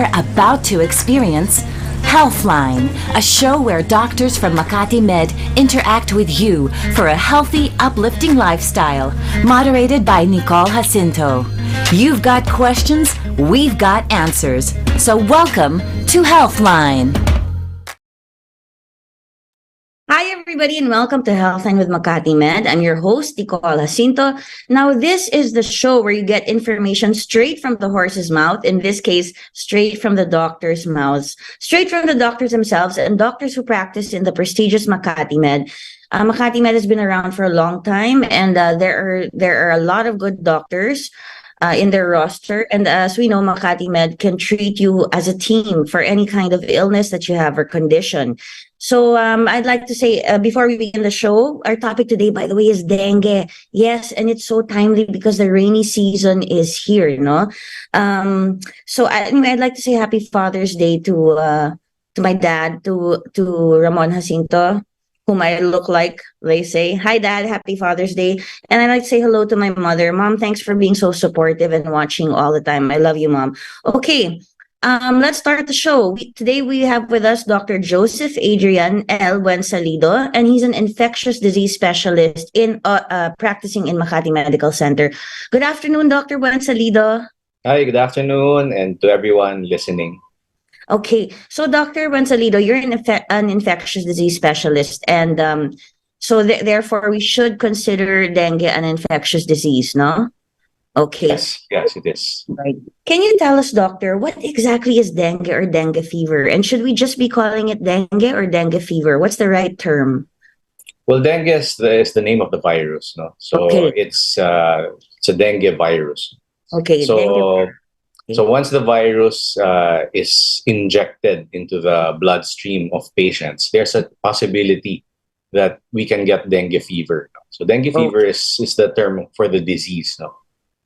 You're about to experience Healthline, a show where doctors from 𝗏𝗏𝗵𝗏 interact with you for a healthy, uplifting lifestyle. Moderated by Nicole Jacinto. You've got questions, we've got answers. So welcome to Healthline. Hi, everybody, and welcome to Healthline with 𝗏𝗏𝗵𝗏. I'm your host, Nicole Jacinto. Now, this is the show where you get information straight from the horse's mouth, in this case, straight from the doctor's mouths, straight from the doctors themselves and doctors who practice in the prestigious 𝗏𝗏𝗵𝗏. 𝗏𝗏𝗵𝗏 has been around for a long time, and there are a lot of good doctors in their roster. And as we know, 𝗏𝗏𝗵𝗏 can treat you as a team for any kind of illness that you have or condition. So I'd like to say, before we begin the show, our topic today, by the way, is dengue. Yes, and it's so timely because the rainy season is here, you know. So anyway, I'd like to say Happy Father's Day to my dad, to Ramon Jacinto, whom I look like, they say. Hi, Dad. Happy Father's Day. And I'd like to say hello to my mother. Mom, thanks for being so supportive and watching all the time. I love you, Mom. Okay. Let's start the show. Today we have with us Dr. Joseph Adrian 𝗛𝗏𝗶𝗶𝗵𝗏, and he's an infectious disease specialist in practicing in Makati Medical Center. Good afternoon, Dr. 𝗛𝗏𝗶𝗶𝗵𝗏. Hi, good afternoon, and to everyone listening. Okay, so Dr. 𝗛𝗏𝗶𝗶𝗵𝗏, you're an infectious disease specialist, and so therefore we should consider dengue an infectious disease, no? Okay. Yes, it is. Right. Can you tell us, doctor, what exactly is dengue or dengue fever? And should we just be calling it dengue or dengue fever? What's the right term? Well, dengue is the name of the virus, no? So Okay. it's a dengue virus. Okay. So once the virus is injected into the bloodstream of patients, there's a possibility that we can get dengue fever. So dengue fever is the term for the disease, no?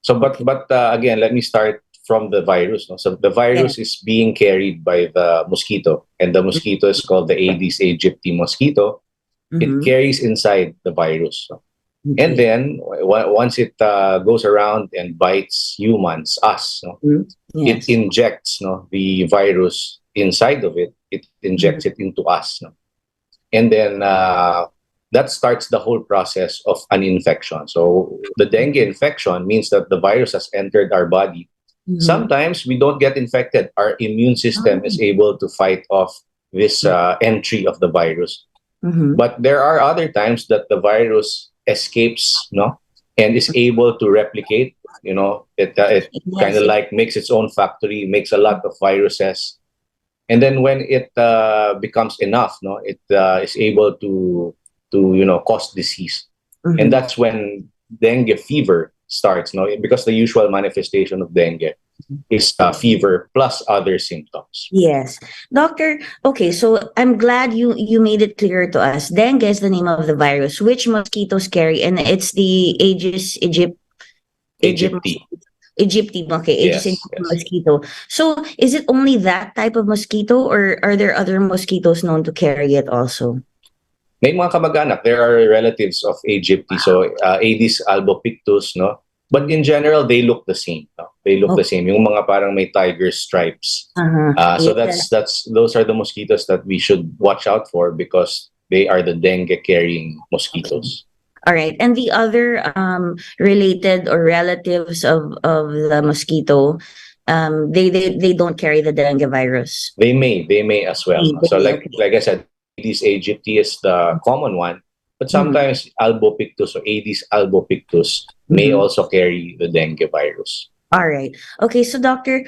So, but again, let me start from the virus. No? So the virus is being carried by the mosquito, and the mosquito is called the Aedes aegypti mosquito. It carries inside the virus. No? And then once it goes around and bites humans, us, no? It injects the virus inside of it. It injects it into us. No? And then that starts the whole process of an infection. So the dengue infection means that the virus has entered our body. Sometimes we don't get infected. Our immune system is able to fight off this entry of the virus. But there are other times that the virus escapes, and is able to replicate. It kind of like makes its own factory, makes a lot of viruses. And then when it becomes enough, it is able to cause disease. And that's when dengue fever starts, because the usual manifestation of dengue is fever plus other symptoms. Yes. Doctor, okay, so I'm glad you made it clear to us. Dengue is the name of the virus, which mosquitoes carry, and it's the Aedes aegypti. Okay, Aedes aegypti mosquito. So is it only that type of mosquito, or are there other mosquitoes known to carry it also? May mga kamag-anak, there are relatives of aegypti, so Aedes 𝗛𝗶𝗶𝗏, no? But in general, they look the same. No? They look the same. Yung mga parang may tiger stripes. So those are the mosquitoes that we should watch out for because they are the dengue-carrying mosquitoes. All right. And the other related or relatives of the mosquito, they don't carry the dengue virus. They may as well. So like I said, Aedes aegypti is the common one, but sometimes 𝗛𝗏𝗶𝗏𝗏, or Aedes 𝗛𝗶𝗶𝗏𝗏 may also carry the dengue virus. All right. Okay, so doctor,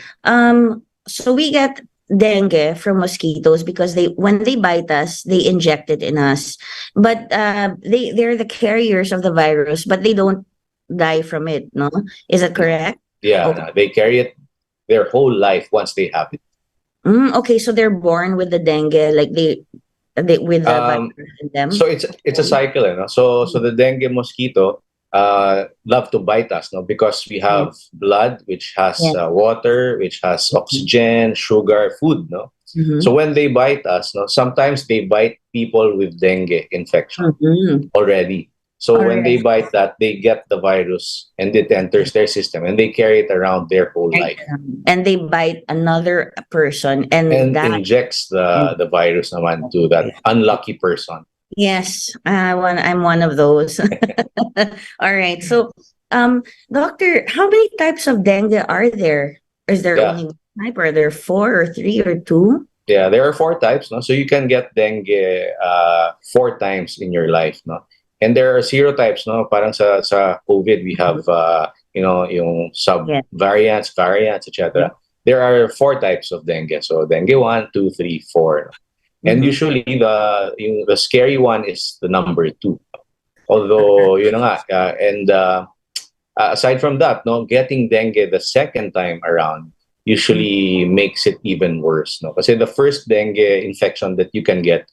so we get dengue from mosquitoes because when they bite us, they inject it in us. But they're the carriers of the virus, but they don't die from it, no? Is that correct? Yeah, no, they carry it their whole life once they have it. Okay, so they're born with the dengue, like they with the virus in them. So it's a cycle, So the dengue mosquito love to bite us, because we have blood which has water, which has oxygen, sugar, food, So when they bite us, sometimes they bite people with dengue infection already. So All when they right. bite that, they get the virus and it enters their system and they carry it around their whole Right. life And they bite another person, and and that. injects the virus naman to that unlucky person. Yes, I'm one of those. All right. So, doctor, how many types of dengue are there? Is there Yeah. only one type? Are there four or three or two? Yeah, there are four types, no? So you can get dengue four times in your life, no? And there are serotypes, no? Parang sa COVID, we have, yung Yeah. sub-variants, variants, Yeah. etc. There are four types of dengue. So dengue 1, 2, 3, 4. And Mhm. usually the scary one is the number 2. Although, aside from that, no, getting dengue the second time around usually makes it even worse. No? Kasi the first dengue infection that you can get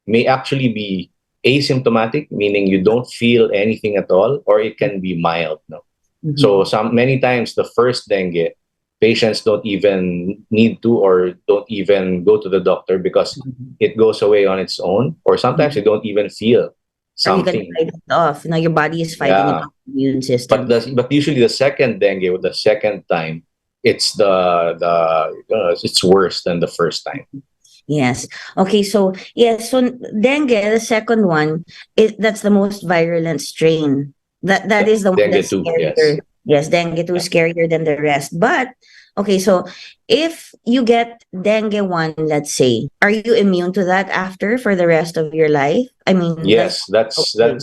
may actually be asymptomatic, meaning you don't feel anything at all, or it can be mild. No? Mhm. So many times the first dengue, patients don't even need to or don't even go to the doctor because Mhm. it goes away on its own, or sometimes they don't even feel Or you can something. fight it off. Now your body is fighting it Yeah. off, the immune But system. but usually the second dengue, the second time, it's it's worse than the first time. Yes. Okay. So yes. So dengue, the second one, that's the most virulent strain. That is the one Dengue that's two, yes. scarier. Yes, dengue two Yeah. is scarier than the rest. But okay, so if you get dengue one, let's say, are you immune to that after for the rest of your life? I mean, that's Yes, that's okay.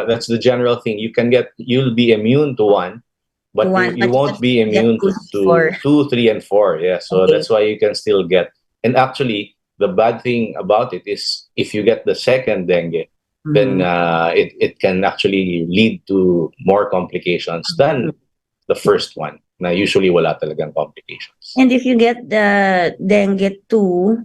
that's the general thing. You'll be immune to one, To but one, you but you won't can be get immune two, to four. 2, 3, and 4. Yeah, so Okay. that's why you can still get. And actually, the bad thing about it is if you get the second dengue, then Mhm. it can actually lead to more complications than the first one. Na usually wala talagang complications. And if you get the dengue 2,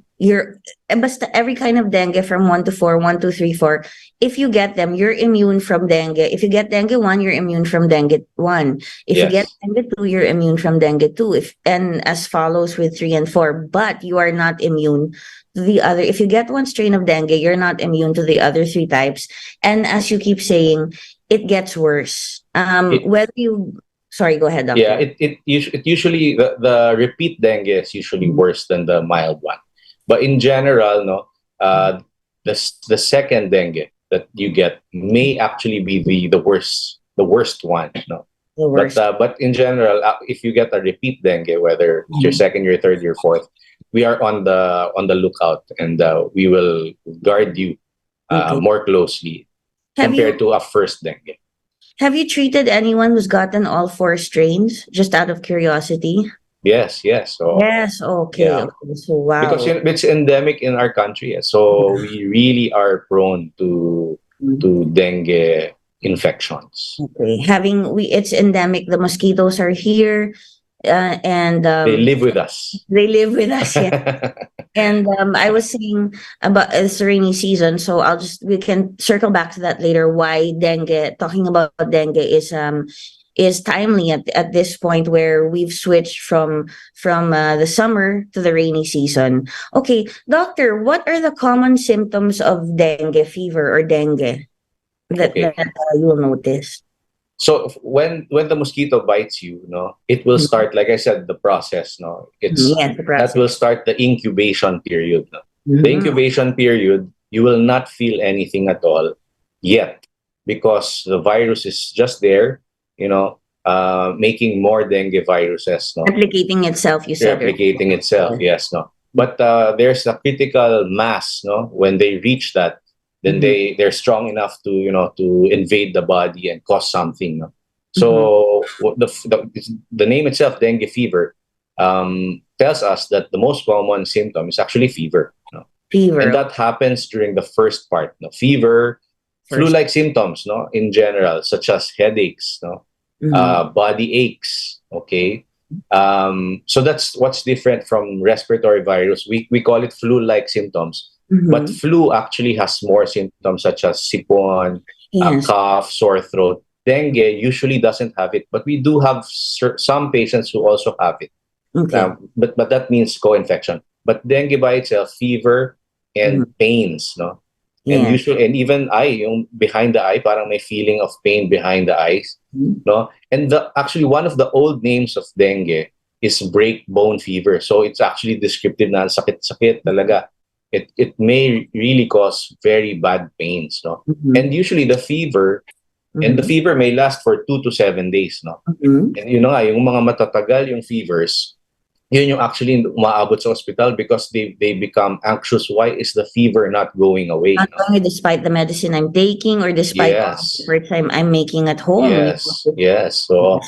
basta every kind of dengue from 1 to 4, 1, 2, 3, 4, if you get them, you're immune from dengue. If you get dengue 1, you're immune from dengue 1. If you get Yes. dengue 2, you're immune from dengue 2. And as follows with 3 and 4, but you are not immune to the other. If you get one strain of dengue, you're not immune to the other three types. And as you keep saying, it gets worse. It, Whether you Sorry, go ahead, yeah, doctor. it usually the repeat dengue is usually Mhm. worse than the mild one. But in general, no, the second dengue that you get may actually be the worst one. No, The worst. but in general, if you get a repeat dengue, whether it's your Mhm. second, your third, your fourth, we are on the lookout, and we will guard you Okay. more closely Have compared you to a first dengue. have you treated anyone who's gotten all four strains just out of curiosity? Yes, yes. So Yes. Okay. yeah, Okay. So because wow. it's endemic in our country, so we really are prone to dengue infections. Okay. It's endemic. The mosquitoes are here, and They live with us. they live with us. Yeah. And I was saying about it's rainy season, so we can circle back to that later. Why dengue? Talking about dengue is timely at this point where we've switched from the summer to the rainy season. Okay, doctor, what are the common symptoms of dengue fever or dengue Okay. that you'll notice? So when the mosquito bites you, it will start, like I said, the process. No, Yes, the that will process. start the incubation period. No? The Mhm. incubation period, you will not feel anything at all yet because the virus is just there, making more dengue viruses. No, Replicating itself, you said replicating itself. earlier. Yes, no. But there's a critical mass, no. When they reach that, then Mhm. they're strong enough to invade the body and cause something. No? Mhm. So the name itself, dengue fever, tells us that the most common symptom is actually fever. No? And Fever that happens during the first part. No? Fever, first. flu-like symptoms, no, in general, such as headaches, no, Mhm. body aches. Okay, so that's what's different from respiratory virus. We call it flu-like symptoms, but Mhm. flu actually has more symptoms such as sipon, Yes. cough, sore throat. Dengue usually doesn't have it, but we do have some patients who also have it. Okay. But that means co-infection. But dengue by itself, fever and Mhm. pains, no, And Yeah. usually, and even eye, yung behind the eye, parang may feeling of pain behind the eyes, no? And actually one of the old names of dengue is break bone fever. So it's actually descriptive na sakit-sakit talaga. It may really cause very bad pains, no? And usually the fever, and the fever may last for 2 to 7 days, no? And yun na nga, yung mga matatagal yung fevers, yun yung actually umaabot sa hospital because they become anxious. Why is the fever not going away? Not only despite the medicine I'm taking or despite all Yes. the efforts I'm making at home. Yes. So,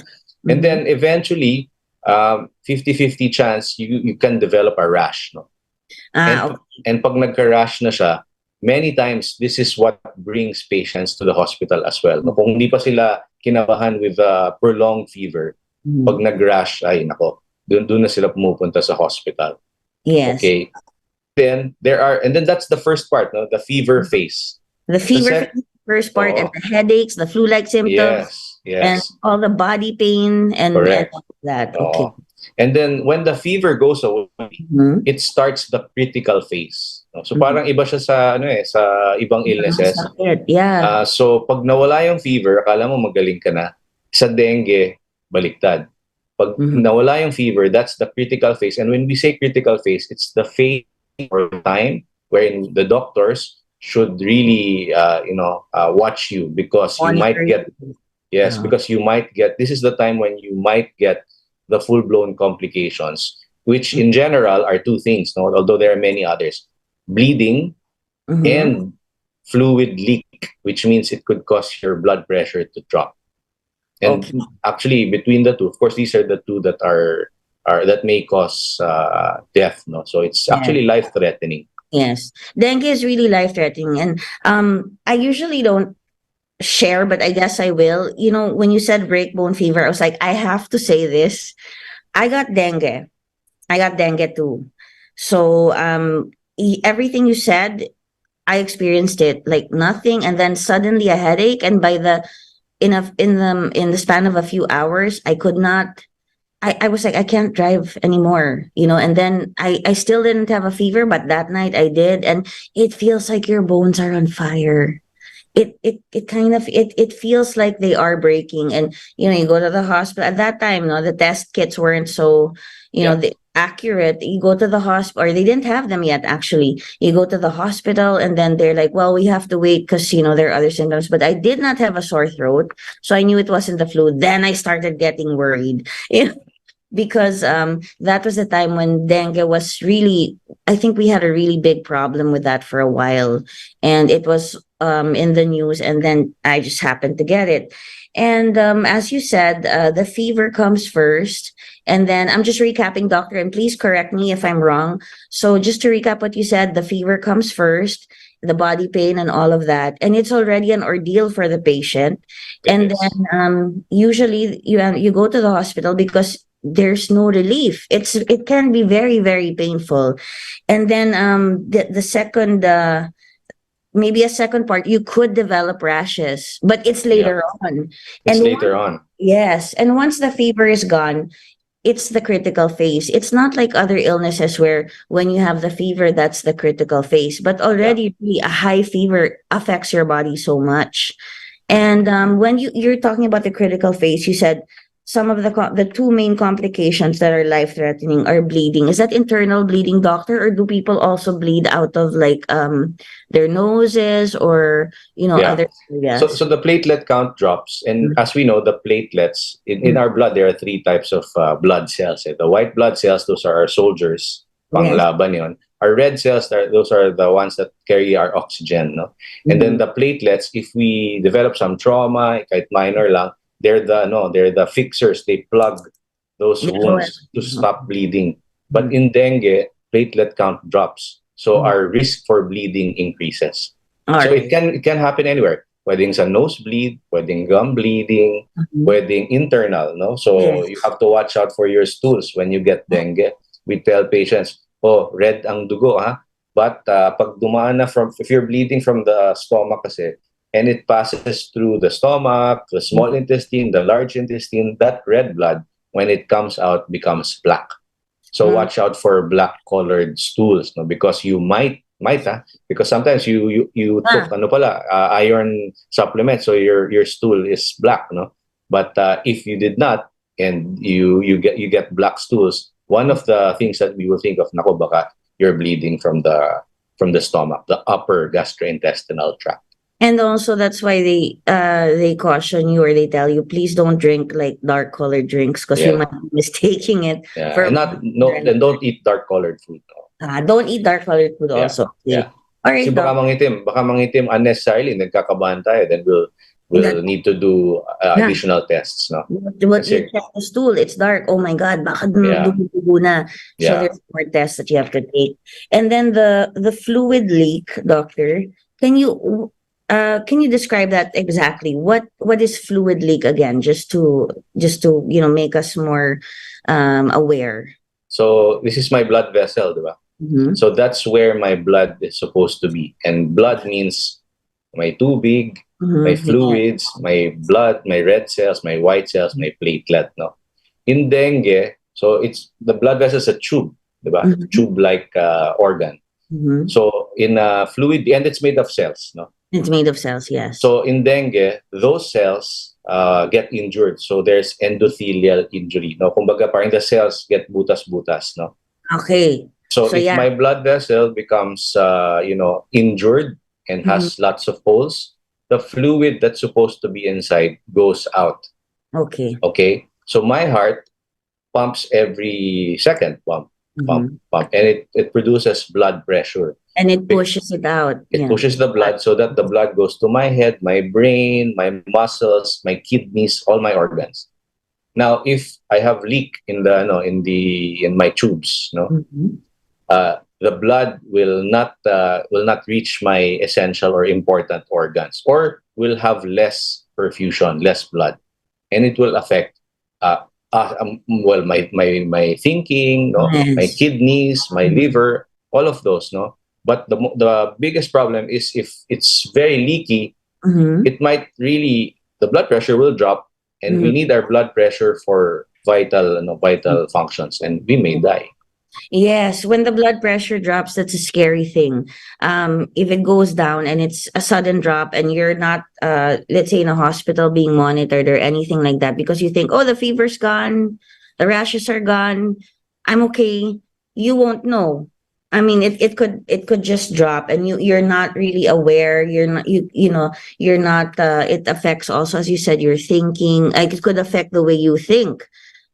and then eventually, 50-50 chance you can develop a rash, no? And pag nagka-rash na siya, many times this is what brings patients to the hospital as well. No? Kung hindi pa sila kinabahan with a prolonged fever, pag nag-rash, ay nako, doon na sila pumupunta sa hospital. Yes. Okay. Then and then that's the first part, no? The fever phase. The fever first part, and the headaches, the flu-like symptoms, and all the body pain and all that. Okay. And then when the fever goes away, it starts the critical phase. So parang iba siya sa sa ibang illnesses. Yeah. So pag nawala yung fever, akala mo magaling ka na. Sa dengue, baliktad. Pag nawala yung fever, that's the critical phase. And when we say critical phase, it's the phase or time wherein the doctors should really, watch you because you might get, because you might get, this is the time when you might get the full-blown complications, which in general are two things, no? Although there are many others. Bleeding and fluid leak, which means it could cause your blood pressure to drop. And actually, between the two, of course, these are the two that are that may cause death. No, so it's actually life-threatening. Yes, dengue is really life-threatening, and I usually don't share, but I guess I will. You know, when you said break bone fever, I was like, I have to say this. I got dengue. I got dengue too. So everything you said, I experienced it like nothing, and then suddenly a headache, and by the in the span of a few hours, I could not. I was like, I can't drive anymore, and then I still didn't have a fever, but that night I did, and it feels like your bones are on fire. It kind of it feels like they are breaking, and you go to the hospital at that time. The test kits weren't so accurate. You go to the hospital, or they didn't have them yet. Actually, you go to the hospital, and then they're like, "Well, we have to wait because there are other symptoms." But I did not have a sore throat, so I knew it wasn't the flu. Then I started getting worried, because that was the time when dengue was really. I think we had a really big problem with that for a while, and it was in the news, and then I just happened to get it. And as you said, the fever comes first. And then I'm just recapping, doctor, and please correct me if I'm wrong. So just to recap what you said, the fever comes first, the body pain and all of that. And it's already an ordeal for the patient. And then usually you go to the hospital because there's no relief. It can be very, very painful. And then the second maybe a second part, you could develop rashes, but it's later on. It's later on. Yes. And once the fever is gone, it's the critical phase. It's not like other illnesses where when you have the fever, that's the critical phase. But already a high fever affects your body so much. And when you're talking about the critical phase, you said some of the two main complications that are life-threatening are bleeding. Is that internal bleeding, doctor, or do people also bleed out of like their noses or other areas? So the platelet count drops, and as we know, the platelets in our blood, there are three types of blood cells. The white blood cells, those are our soldiers, panglaban yon. Our red cells, those are the ones that carry our oxygen, no? And then the platelets, if we develop some trauma, kahit minor lang, they're the fixers. They plug those wounds to stop bleeding. But in dengue, platelet count drops, so our risk for bleeding increases. So it can happen anywhere. Pwedeng sa nosebleed, pwedeng gum bleeding, pwedeng internal, no? So you have to watch out for your stools when you get dengue. We tell patients, red ang dugo, ha? But pag dumaan na if you're bleeding from the stomach kasi, and it passes through the stomach, the small intestine, the large intestine, that red blood, when it comes out, becomes black. So watch out for black-colored stools, no? Because you might Might, because sometimes you took ano pala, iron supplement, so your stool is black, no? But if you did not, and you get black stools, one of the things that we will think of, nako, baka you're bleeding from the stomach, the upper gastrointestinal tract. And also that's why they caution you, or they tell you, please don't drink like dark colored drinks because you Yeah. might be mistaking it Yeah, for and don't eat dark colored food. don't eat dark colored food Yeah. also. Yeah. All Kasi right, baka doc. mangitim unnecessarily, nagkakabahan tayo, then we'll need to do additional tests, no? What you check the stool, it's dark. Oh my God, baka Yeah. dumudugo na. So Yeah. there's more tests that you have to take. And then the fluid leak, doctor, can you describe that exactly? What is fluid leak again? Just to make us more aware. So this is my blood vessel, diba? Mm-hmm. So that's where my blood is supposed to be. And blood means my tubig, my fluids, my blood, my red cells, my white cells, my platelet, no? In dengue, so it's the blood vessel is a tube, diba? Tube-like organ. So in fluid, and it's made of cells, no? It's made of cells, yes. So in dengue, those cells get injured. So there's endothelial injury, no? Kumbaga, parang the cells get butas-butas, no? Okay. So if my blood vessel becomes, injured and has lots of holes, the fluid that's supposed to be inside goes out. Okay. Okay. So my heart pumps every second, pump, and it produces blood pressure. And it pushes it out. It pushes the blood so that the blood goes to my head, my brain, my muscles, my kidneys, all my organs. Now, if I have leak in my tubes, the blood will not reach my essential or important organs, or will have less perfusion, less blood, and it will affect my thinking, no, my kidneys, my liver, all of those, no. But the biggest problem is if it's very leaky, it might really, the blood pressure will drop, and we need our blood pressure for vital functions, and we may die. Yes, when the blood pressure drops, that's a scary thing. If it goes down and it's a sudden drop, and you're not, let's say, in a hospital being monitored or anything like that, because you think, oh, the fever's gone, the rashes are gone, I'm okay. You won't know. I mean, it could just drop, and you're not really aware. You're not you're not. It affects also, as you said, your thinking. Like, it could affect the way you think,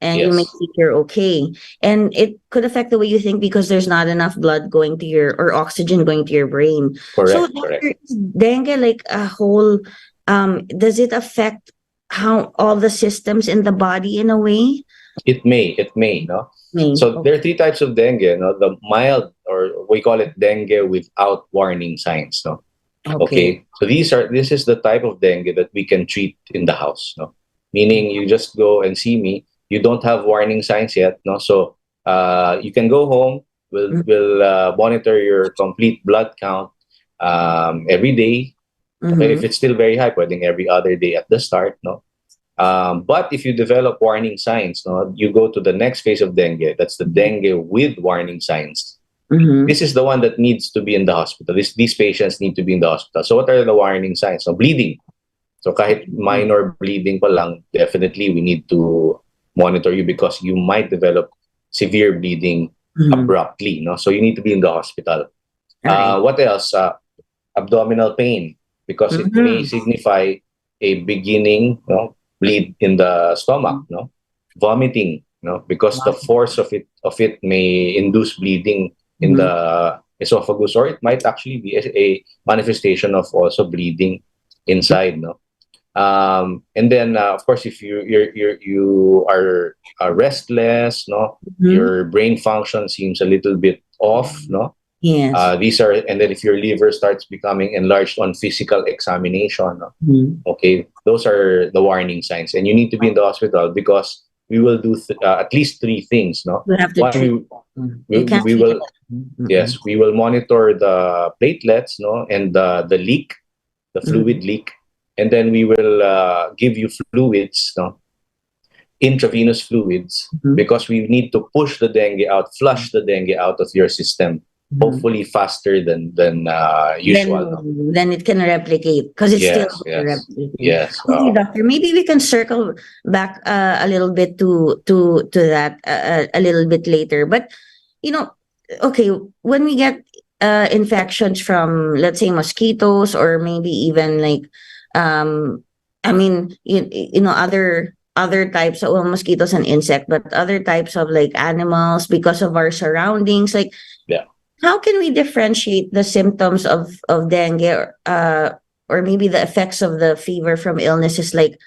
and you may think you're okay, and it could affect the way you think because there's not enough blood going to or oxygen going to your brain. Correct. So, Correct. is dengue like a whole? Does it affect how all the systems in the body in a way? It may, no? So there are three types of dengue, no? The mild, or we call it dengue without warning signs, no? Okay. So this is the type of dengue that we can treat in the house, no? Meaning you just go and see me, you don't have warning signs yet, no? So you can go home, we'll monitor your complete blood count every day. Okay, if it's still very high, pwedeng every other day at the start, no? But if you develop warning signs, no, you go to the next phase of dengue. That's the dengue with warning signs. This is the one that needs to be in the hospital. These patients need to be in the hospital. So what are the warning signs? So bleeding. So kahit minor bleeding pa lang, definitely we need to monitor you because you might develop severe bleeding abruptly. No, so you need to be in the hospital. What else? Abdominal pain, because it may signify a beginning, no, bleed in the stomach, no, vomiting, no, because the force of it may induce bleeding in the esophagus, or it might actually be a manifestation of also bleeding inside, no. And then of course, if you are restless, no, your brain function seems a little bit off, no. Yes. And then if your liver starts becoming enlarged on physical examination, okay, those are the warning signs, and you need to be in the hospital because we will do at least three things, no. We have to we will yes, we will monitor the platelets, no, and the leak, the fluid leak, and then we will give you fluids, no, intravenous fluids, because we need to push the dengue out, flush the dengue out of your system. hopefully faster than usual. No? Then it can replicate because it's still Yes, yes, replicating. yes. Okay, doctor, maybe we can circle back a little bit to that a little bit later. But you know, okay, when we get infections from, let's say, mosquitoes, or maybe even like, I mean, you know, other types of, well, mosquitoes and insect, but other types of like animals, because of our surroundings, like, Yeah. how can we differentiate the symptoms of dengue, or maybe the effects of the fever from illnesses like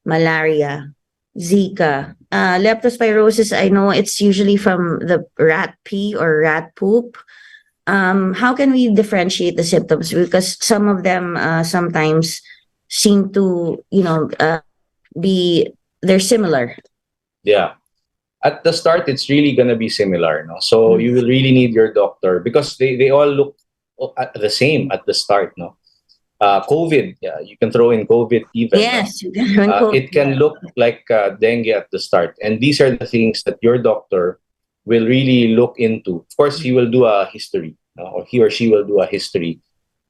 malaria, Zika, leptospirosis? I know it's usually from the rat pee or rat poop. How can we differentiate the symptoms? Because some of them sometimes seem to, be, they're similar. Yeah. At the start, it's really gonna be similar, no? So you will really need your doctor because they all look at the same at the start, no? COVID, yeah, you can throw in COVID even. Yes, No? you can It can look like dengue at the start, and these are the things that your doctor will really look into. Of course, he will do a history, no? Or he or she will do a history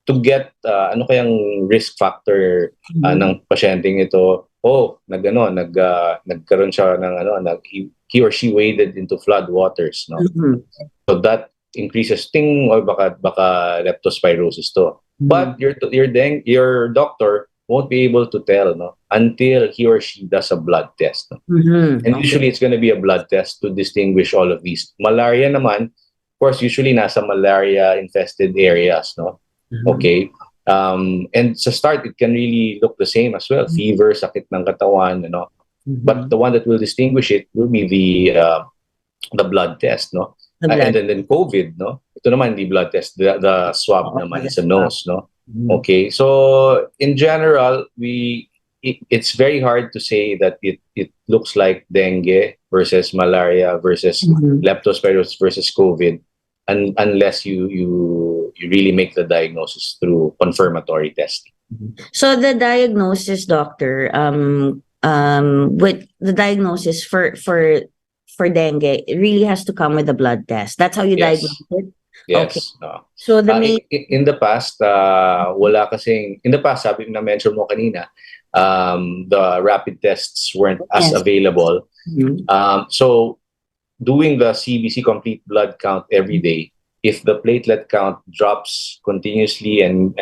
to get ano kayang risk factor ng pasyenteng ito. Oh, nagkaroon siya ng he or she waded into flood waters, no? So that increases or baka leptospirosis to. But your doctor won't be able to tell, no, until he or she does a blood test. No? And usually it's going to be a blood test to distinguish all of these. Malaria naman, of course, usually nasa malaria infested areas, no? Okay. And sa start, it can really look the same as well. Fever, sakit ng katawan, But the one that will distinguish it will be the blood test, no? And then COVID, no? Ito naman the blood test, the swab naman sa nose, no? Okay. So in general, it's very hard to say that it looks like dengue versus malaria versus leptospirosis versus COVID, unless you really make the diagnosis through confirmatory testing. So the diagnosis, doctor, with the diagnosis for dengue, it really has to come with a blood test. That's how you diagnose it? Yes. Okay. So the in the past, wala kasing, in the past, sabi na mention mo kanina, the rapid tests weren't as available. So doing the CBC complete blood count every day, if the platelet count drops continuously and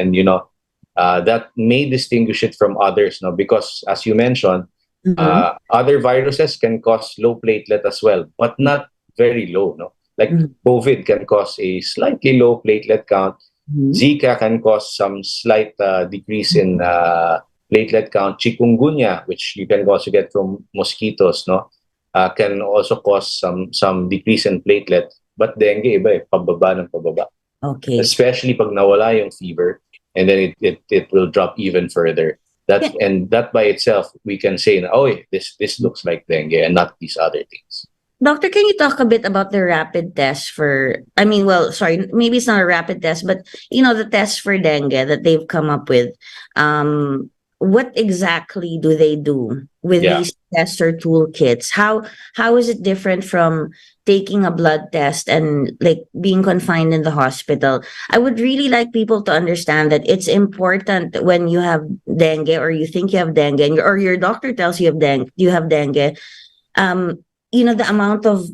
that may distinguish it from others, no? Because as you mentioned, other viruses can cause low platelet as well, but not very low, no? Like COVID can cause a slightly low platelet count. Zika can cause some slight decrease in platelet count. Chikungunya, which you can also get from mosquitoes, no, can also cause some decrease in platelet. But dengue, iba pababa ng pababa. Okay. Especially pag nawala yung fever, and then it will drop even further. And that by itself, we can say, this looks like dengue and not these other things. Doctor, can you talk a bit about the rapid test maybe it's not a rapid test, but the test for dengue that they've come up with. What exactly do they do with these tests or toolkits? How is it different from taking a blood test and like being confined in the hospital? I would really like people to understand that it's important when you have dengue, or you think you have dengue, or your doctor tells you you have dengue. The amount of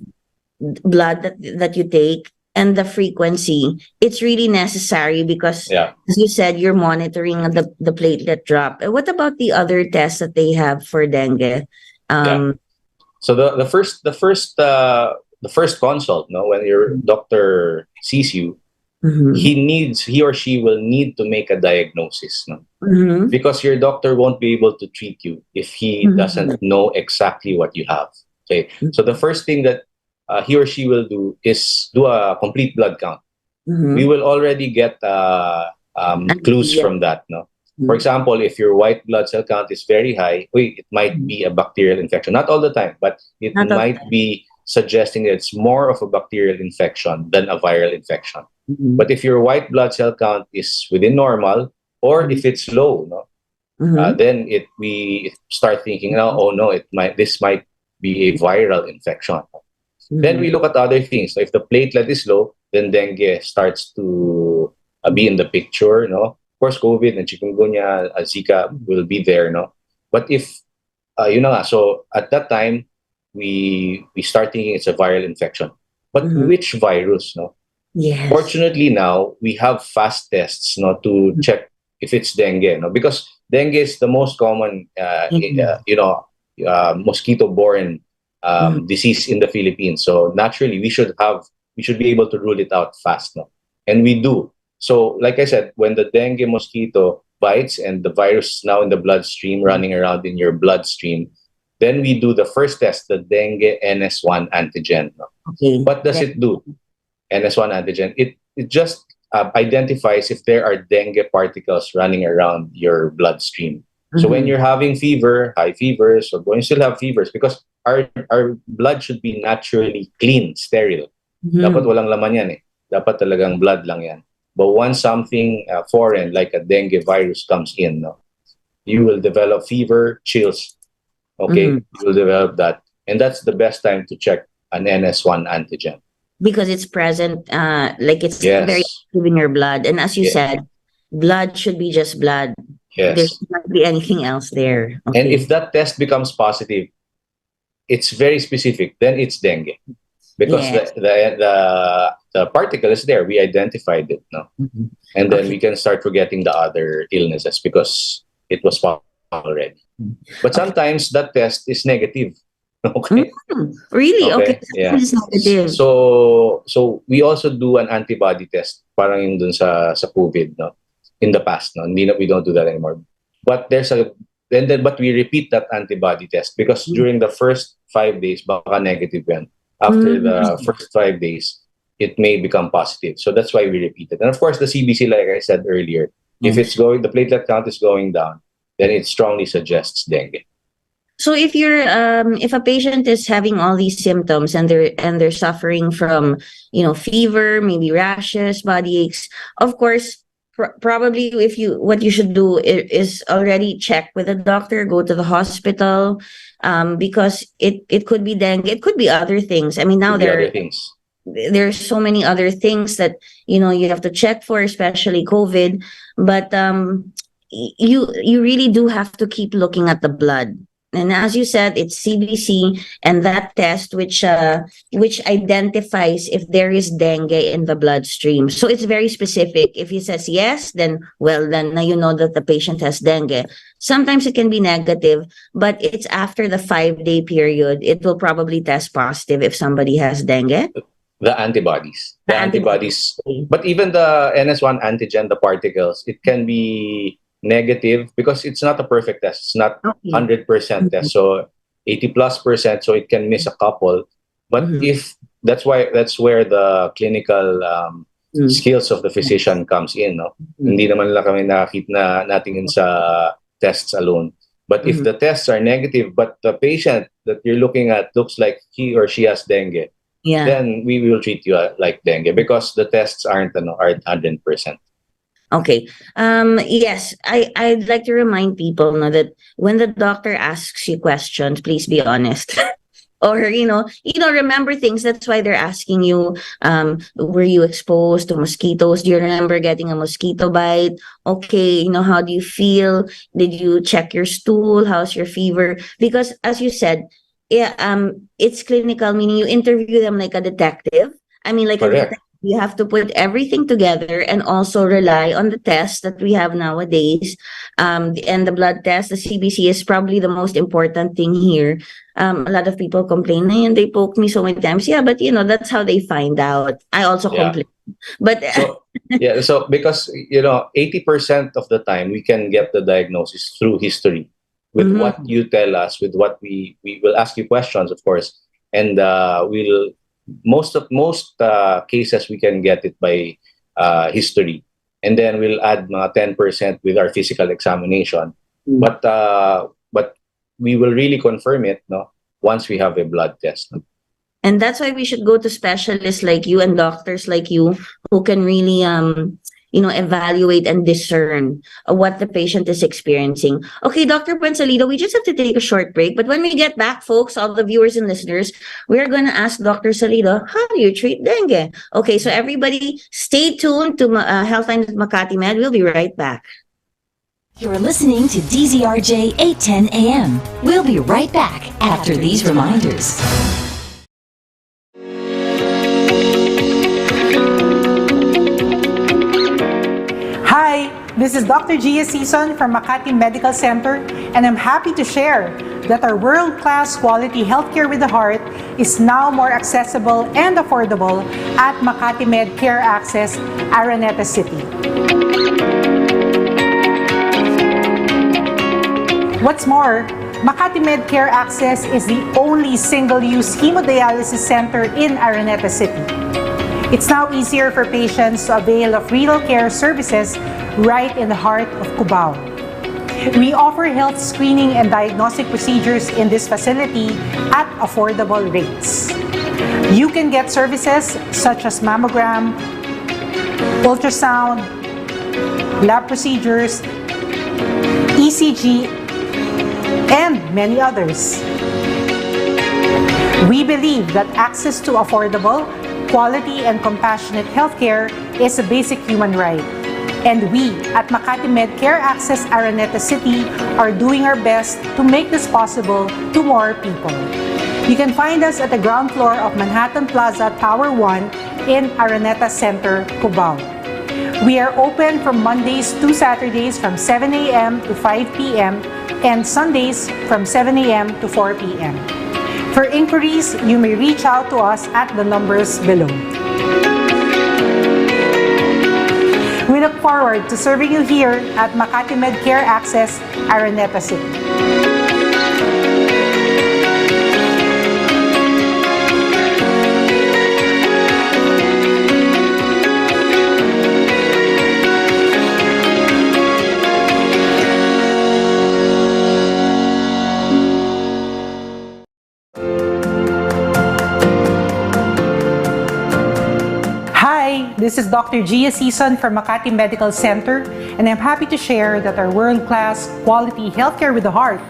blood that you take and the frequency, it's really necessary because, as you said, you're monitoring the platelet drop. What about the other tests that they have for dengue? So the first consult, no, when your doctor sees you, he or she will need to make a diagnosis, no? Because your doctor won't be able to treat you if he doesn't know exactly what you have. Okay, so the first thing that he or she will do is do a complete blood count. We will already get clues from that. No, for example, if your white blood cell count is very high, it might be a bacterial infection. Not all the time, but it might be suggesting that it's more of a bacterial infection than a viral infection. But if your white blood cell count is within normal, or if it's low, no, then we start thinking, this might be a viral infection. Then we look at other things. So if the platelet is low, then dengue starts to be in the picture, no? Of course, COVID and chikungunya, Zika will be there, no? But if, so at that time, we start thinking it's a viral infection. But which virus, no? Yes. Fortunately now, we have fast tests, no, to check if it's dengue, no? Because dengue is the most common, mosquito-borne disease in the Philippines. So naturally, we should be able to rule it out fast, no? And we do. So, like I said, when the dengue mosquito bites and the virus is now in the bloodstream, running around in your bloodstream, then we do the first test, the dengue NS1 antigen. No? Okay. What does it do? NS1 antigen. It just identifies if there are dengue particles running around your bloodstream. So when you're having fever, high fevers, or going to still have fevers, because our blood should be naturally clean, sterile. Dapat walang laman yan eh. Dapat talagang blood lang yan. But once something foreign, like a dengue virus, comes in, no, you will develop fever, chills. Okay, you will develop that. And that's the best time to check an NS1 antigen. Because it's present, like it's very active in your blood. And as you said, blood should be just blood. Yes. There should not be anything else there. Okay. And if that test becomes positive, it's very specific, then it's dengue. Because the particle is there. We identified it, no? And then we can start forgetting the other illnesses because it was found already. But sometimes that test is negative. Okay. Really? Okay. Yeah. Negative. So we also do an antibody test, parang yung dun sa COVID, no? In the past, no? We don't do that anymore. But but we repeat that antibody test because during the first 5 days, baka negative yan. After the first 5 days, it may become positive. So that's why we repeat it. And of course, the CBC, like I said earlier, if the platelet count is going down, then it strongly suggests dengue. So if a patient is having all these symptoms and they're suffering from, fever, maybe rashes, body aches, of course, probably what you should do is already check with a doctor, go to the hospital, because it could be dengue, it could be other things. I mean, now there's so many other things that you have to check for, especially COVID. But you really do have to keep looking at the blood. And as you said, it's CBC and that test which identifies if there is dengue in the bloodstream. So it's very specific. If he says yes, then now you know that the patient has dengue. Sometimes it can be negative, but it's after the 5-day period. It will probably test positive if somebody has dengue. The antibodies. But even the NS1 antigen, the particles, it can be negative because it's not a perfect test. It's not 100% test. So 80+%. So it can miss a couple. But if that's where the clinical skills of the physician comes in. No? Hindi naman lang kami nakakita natin sa tests alone. But if the tests are negative, but the patient that you're looking at looks like he or she has dengue, then we will treat you like dengue because the tests aren't 100%. Okay. Yes, I'd like to remind people that when the doctor asks you questions, please be honest. Or, remember things. That's why they're asking you, were you exposed to mosquitoes? Do you remember getting a mosquito bite? Okay, how do you feel? Did you check your stool? How's your fever? Because as you said, it's clinical, meaning you interview them like a detective. I mean, like a detective. You have to put everything together and also rely on the tests that we have nowadays. And the blood test, the CBC, is probably the most important thing here. A lot of people complain, and they poke me so many times. Yeah, but that's how they find out. I also complain. But so because 80% of the time we can get the diagnosis through history with what you tell us, with what we will ask you questions, of course, and most cases we can get it by history, and then we'll add 10% with our physical examination. But we will really confirm it once we have a blood test. And that's why we should go to specialists like you and doctors like you who can really evaluate and discern what the patient is experiencing. Okay, Dr. 𝗠𝗸𝗁, we just have to take a short break. But when we get back, folks, all the viewers and listeners, we're going to ask Dr. 𝗠𝗁, how do you treat dengue? Okay, so everybody stay tuned to Healthline with Makati Med. We'll be right back. You're listening to DZRJ 810 AM. We'll be right back after these reminders. Hi, this is Dr. 𝗂𝗍𝗂 from Makati Medical Center, and I'm happy to share that our world-class quality healthcare with the heart is now more accessible and affordable at Makati Med Care Access, Araneta City. What's more, Makati Med Care Access is the only single-use hemodialysis center in Araneta City. It's now easier for patients to avail of renal care services right in the heart of 𝗂𝗏𝗏. We offer health screening and diagnostic procedures in this facility at affordable rates. You can get services such as mammogram, ultrasound, lab procedures, ECG, and many others. We believe that access to affordable, quality, and compassionate healthcare is a basic human right. And we at Makati Med Care Access Araneta City are doing our best to make this possible to more people. You can find us at the ground floor of Manhattan Plaza Tower 1 in Araneta Center, 𝗂𝗏𝗏. We are open from Mondays to Saturdays from 7 a.m. to 5 p.m. and Sundays from 7 a.m. to 4 p.m. For inquiries, you may reach out to us at the numbers below. We look forward to serving you here at Makati Med Care Access, Araneta City. This is Dr. 𝗂𝗍𝗂 from Makati Medical Center, and I'm happy to share that our world-class quality healthcare with the heart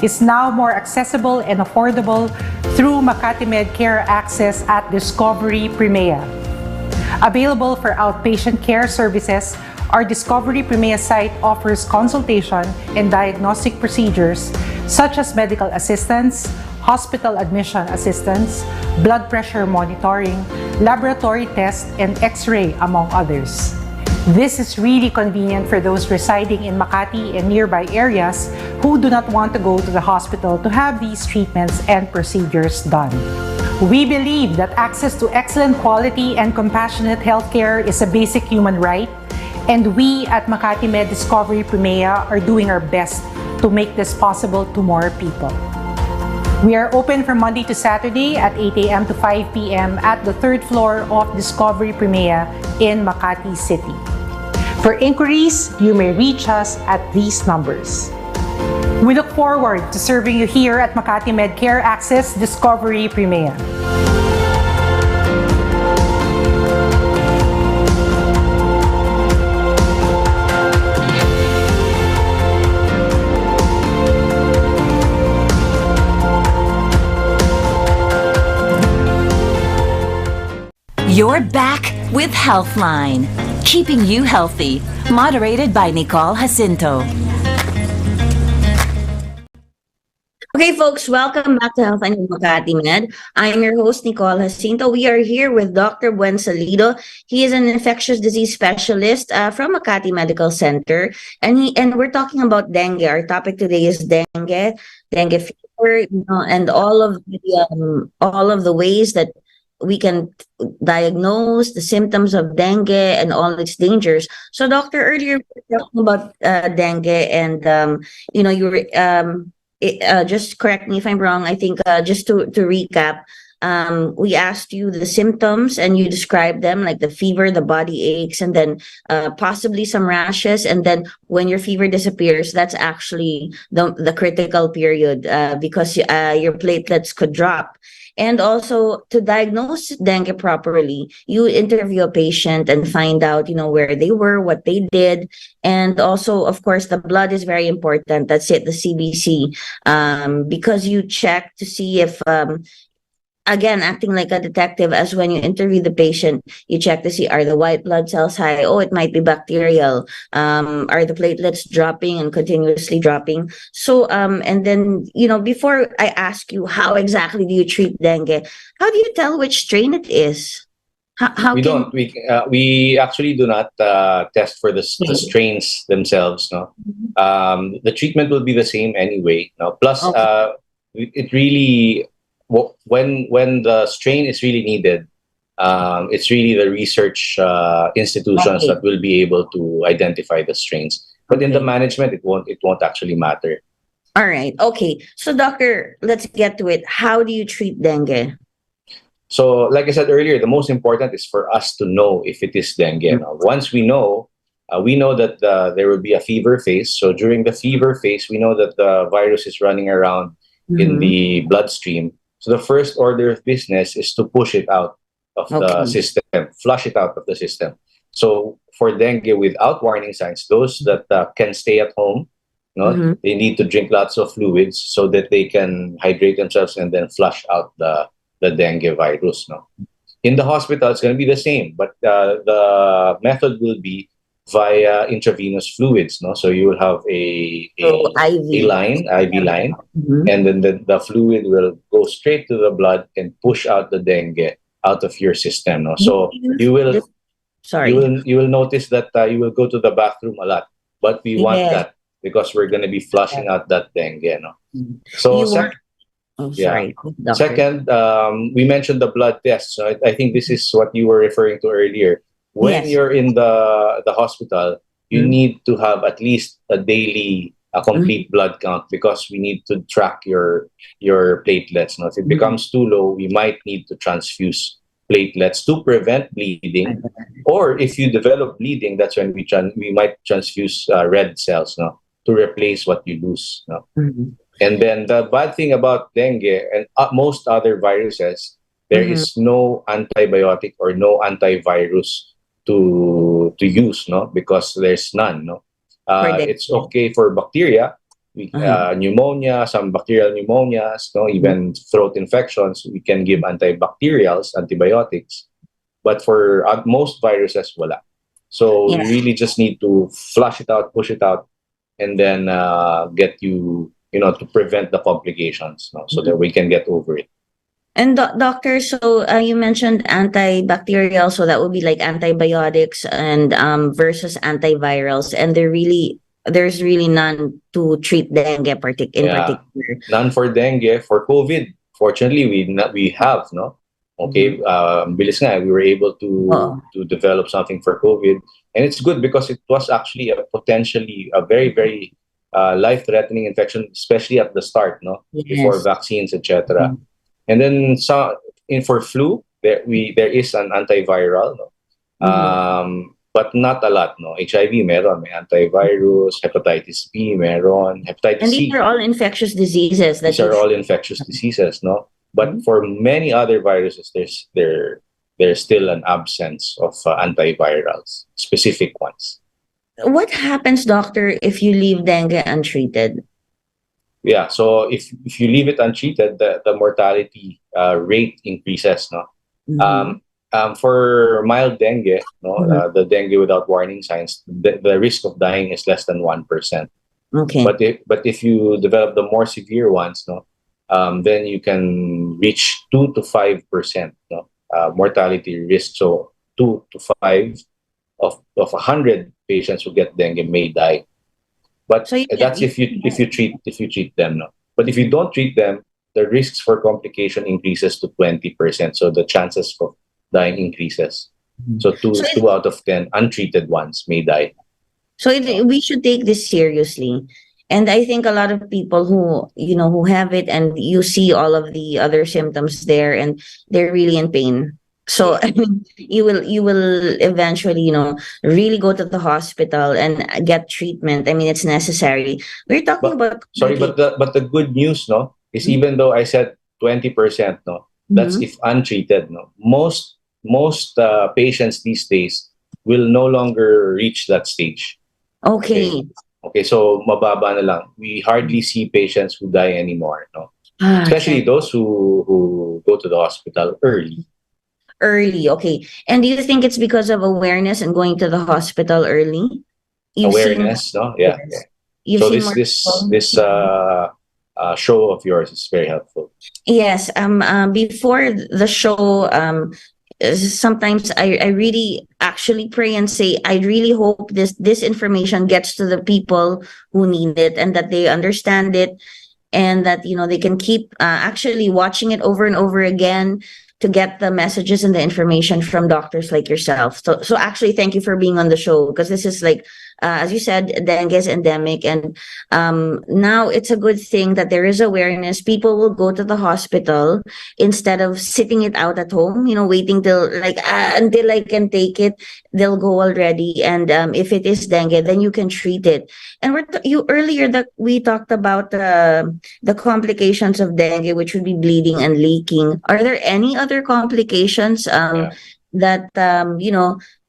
is now more accessible and affordable through Makati Med Care Access at 𝗂𝗏𝗏𝗏. Available for outpatient care services, our 𝗂𝗏𝗏𝗏 site offers consultation and diagnostic procedures such as medical assistance, hospital admission assistance, blood pressure monitoring, laboratory tests, and X-ray, among others. This is really convenient for those residing in Makati and nearby areas who do not want to go to the hospital to have these treatments and procedures done. We believe that access to excellent quality and compassionate healthcare is a basic human right, and we at Makati Med 𝗂𝗏𝗏𝗏 are doing our best to make this possible to more people. We are open from Monday to Saturday at 8 a.m. to 5 p.m. at the third floor of 𝗂𝗏𝗏𝗏𝗏 in Makati City. For inquiries, you may reach us at these numbers. We look forward to serving you here at Makati Med Care Access 𝗂𝗏𝗏𝗏𝗏. You're back with Healthline, keeping you healthy. Moderated by Nicole Jacinto. Okay, folks, welcome back to Healthline with Makati Med. I'm your host, Nicole Jacinto. We are here with Dr. 𝗠𝗸𝗁. He is an infectious disease specialist from Makati Medical Center, and we're talking about dengue. Our topic today is dengue fever, and all of the ways that we can diagnose the symptoms of dengue and all its dangers. So, doctor, earlier we were talking about dengue, and you were just correct me if I'm wrong. I think just to recap, we asked you the symptoms and you described them, like the fever, the body aches, and then possibly some rashes. And then when your fever disappears, that's actually the critical period, because your platelets could drop. And also, to diagnose dengue properly, you interview a patient and find out, where they were, what they did. And also, of course, the blood is very important. That's it, the CBC, because you check to see if, again, acting like a detective, as when you interview the patient, you check to see, are the white blood cells high? Oh, it might be bacterial. Are the platelets dropping and continuously dropping? So, and then, before I ask you, how exactly do you treat dengue? How do you tell which strain it is? How We can don't. We actually do not test for the strains themselves. No, the treatment will be the same anyway. No, plus Okay. it really when the strain is really needed, it's really the research institutions Okay. that will be able to identify the strains. But in the Okay. management, it won't actually matter. All right. Okay. So, doctor, let's get to it. How do you treat dengue? So, like I said earlier, the most important is for us to know if it is dengue. Now, once we know that there will be a fever phase. So during the fever phase, we know that the virus is running around in Mm-hmm. the bloodstream. So the first order of business is to push it out of the Okay. system, flush it out of the system. So for dengue without warning signs, those that can stay at home, Mm-hmm. they need to drink lots of fluids so that they can hydrate themselves and then flush out the dengue virus. No? In the hospital, it's going to be the same, but the method will be via intravenous fluids. No, so you will have So, IV. IV line, Mhm. and then the fluid will go straight to the blood and push out the dengue out of your system. No, Do so you you use will this? Sorry. you will notice that you will go to the bathroom a lot, but we want Yes. that because we're going to be flushing out that dengue. No, so You want, oh, yeah. sorry, doctor. Second, we mentioned the blood tests. So I think this is what you were referring to earlier. When Yes. you're in the hospital, you Mhm. need to have at least a daily, a complete blood count because we need to track your platelets. Now, if it Mhm. becomes too low, we might need to transfuse platelets to prevent bleeding. Or if you develop bleeding, that's when we might transfuse red cells, no, to replace what you lose. No? Mhm. And then the bad thing about dengue and most other viruses, there Mhm. is no antibiotic or no antivirus to use, no, because there's none, no. For the, It's okay for bacteria, uh-huh. pneumonia, some bacterial pneumonias, no, Mhm. even throat infections. We can give antibacterials, antibiotics, but for most viruses, wala. So Yeah. you really just need to flush it out, push it out, and then get to prevent the complications, no? So that Mhm. we can get over it. And doctor, so you mentioned antibacterial, so that would be like antibiotics and versus antivirals, and there's really none to treat dengue in Yeah, particular. none for dengue. For COVID, fortunately, we have, no. Mhm. Okay, bilis nga, we were able to Oo. to develop something for COVID, and it's good because it was actually a potentially a very very life-threatening infection, especially at the start, no, before Yes. vaccines, etc. Mhm. And then for flu, there is an antiviral, no? Mhm. But not a lot, no. HIV meron, may antivirus, hepatitis B meron, hepatitis And these C. are all infectious diseases These that you are all infectious diseases, no. But treat. for many other viruses, there's still an absence of antivirals, specific ones. What happens, doctor, if you leave dengue untreated? Yeah, so if you leave it untreated, the mortality rate increases, no. Mm-hmm. For mild dengue, no, Mm-hmm. the dengue without warning signs, the risk of dying is less than 1%. Okay. But if you develop the more severe ones, no, then you can reach 2 to 5%, no, mortality risk. So 2 to 5 of 100 patients who get dengue may die. But So you can, that's if you treat them, no. But if you don't treat them, the risks for complication increases to 20%. So the chances of dying increases. So so two out of 10 untreated ones may die. No? we should take this seriously. And I think a lot of people who, who have it, and you see all of the other symptoms there, and they're really in pain. So I mean, you will eventually, really go to the hospital and get treatment. I mean, it's necessary. We're talking But about sorry, but the good news, no, is even though I said 20%, no, that's Mhm. if untreated, no. Most patients these days will no longer reach that stage. Okay. Okay. Okay, so mababa na lang. We hardly see patients who die anymore, no. Okay. Especially those who go to the hospital early. Early. Okay. And do you think it's because of awareness and going to the hospital early? You've seen, Awareness, no? Yeah, yes. yeah. You've So seen this more this people. this show of yours is very helpful. Yes. Before the show, sometimes I really actually pray and say, I really hope this information gets to the people who need it, and that they understand it, and that they can keep actually watching it over and over again to get the messages and the information from doctors like yourself. So actually, thank you for being on the show, because this is like, as you said, dengue is endemic, and now it's a good thing that there is awareness. People will go to the hospital instead of sitting it out at home, waiting till like until I can take it. They'll go already, and if it is dengue, then you can treat it. And you earlier that we talked about the complications of dengue, which would be bleeding and leaking. Are there any other complications Yeah. that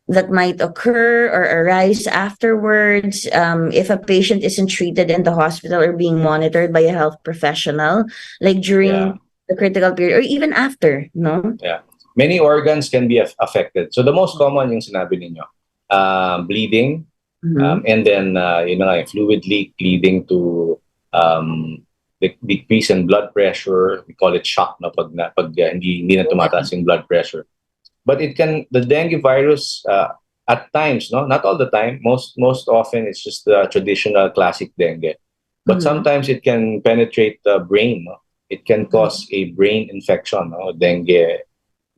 that might occur or arise afterwards if a patient isn't treated in the hospital or being monitored by a health professional, like Yeah. during the critical period or even after? No. Yeah. Many organs can be affected. So the most common yung sinabi ninyo, bleeding, Mhm. and then fluid leak leading to the decrease in blood pressure. We call it shock, no, pag hindi na tumataas yung blood pressure. But the dengue virus, at times, no, not all the time. Most often, it's just the traditional classic dengue. But Mhm. sometimes it can penetrate the brain. No? It can cause a brain infection. No? Dengue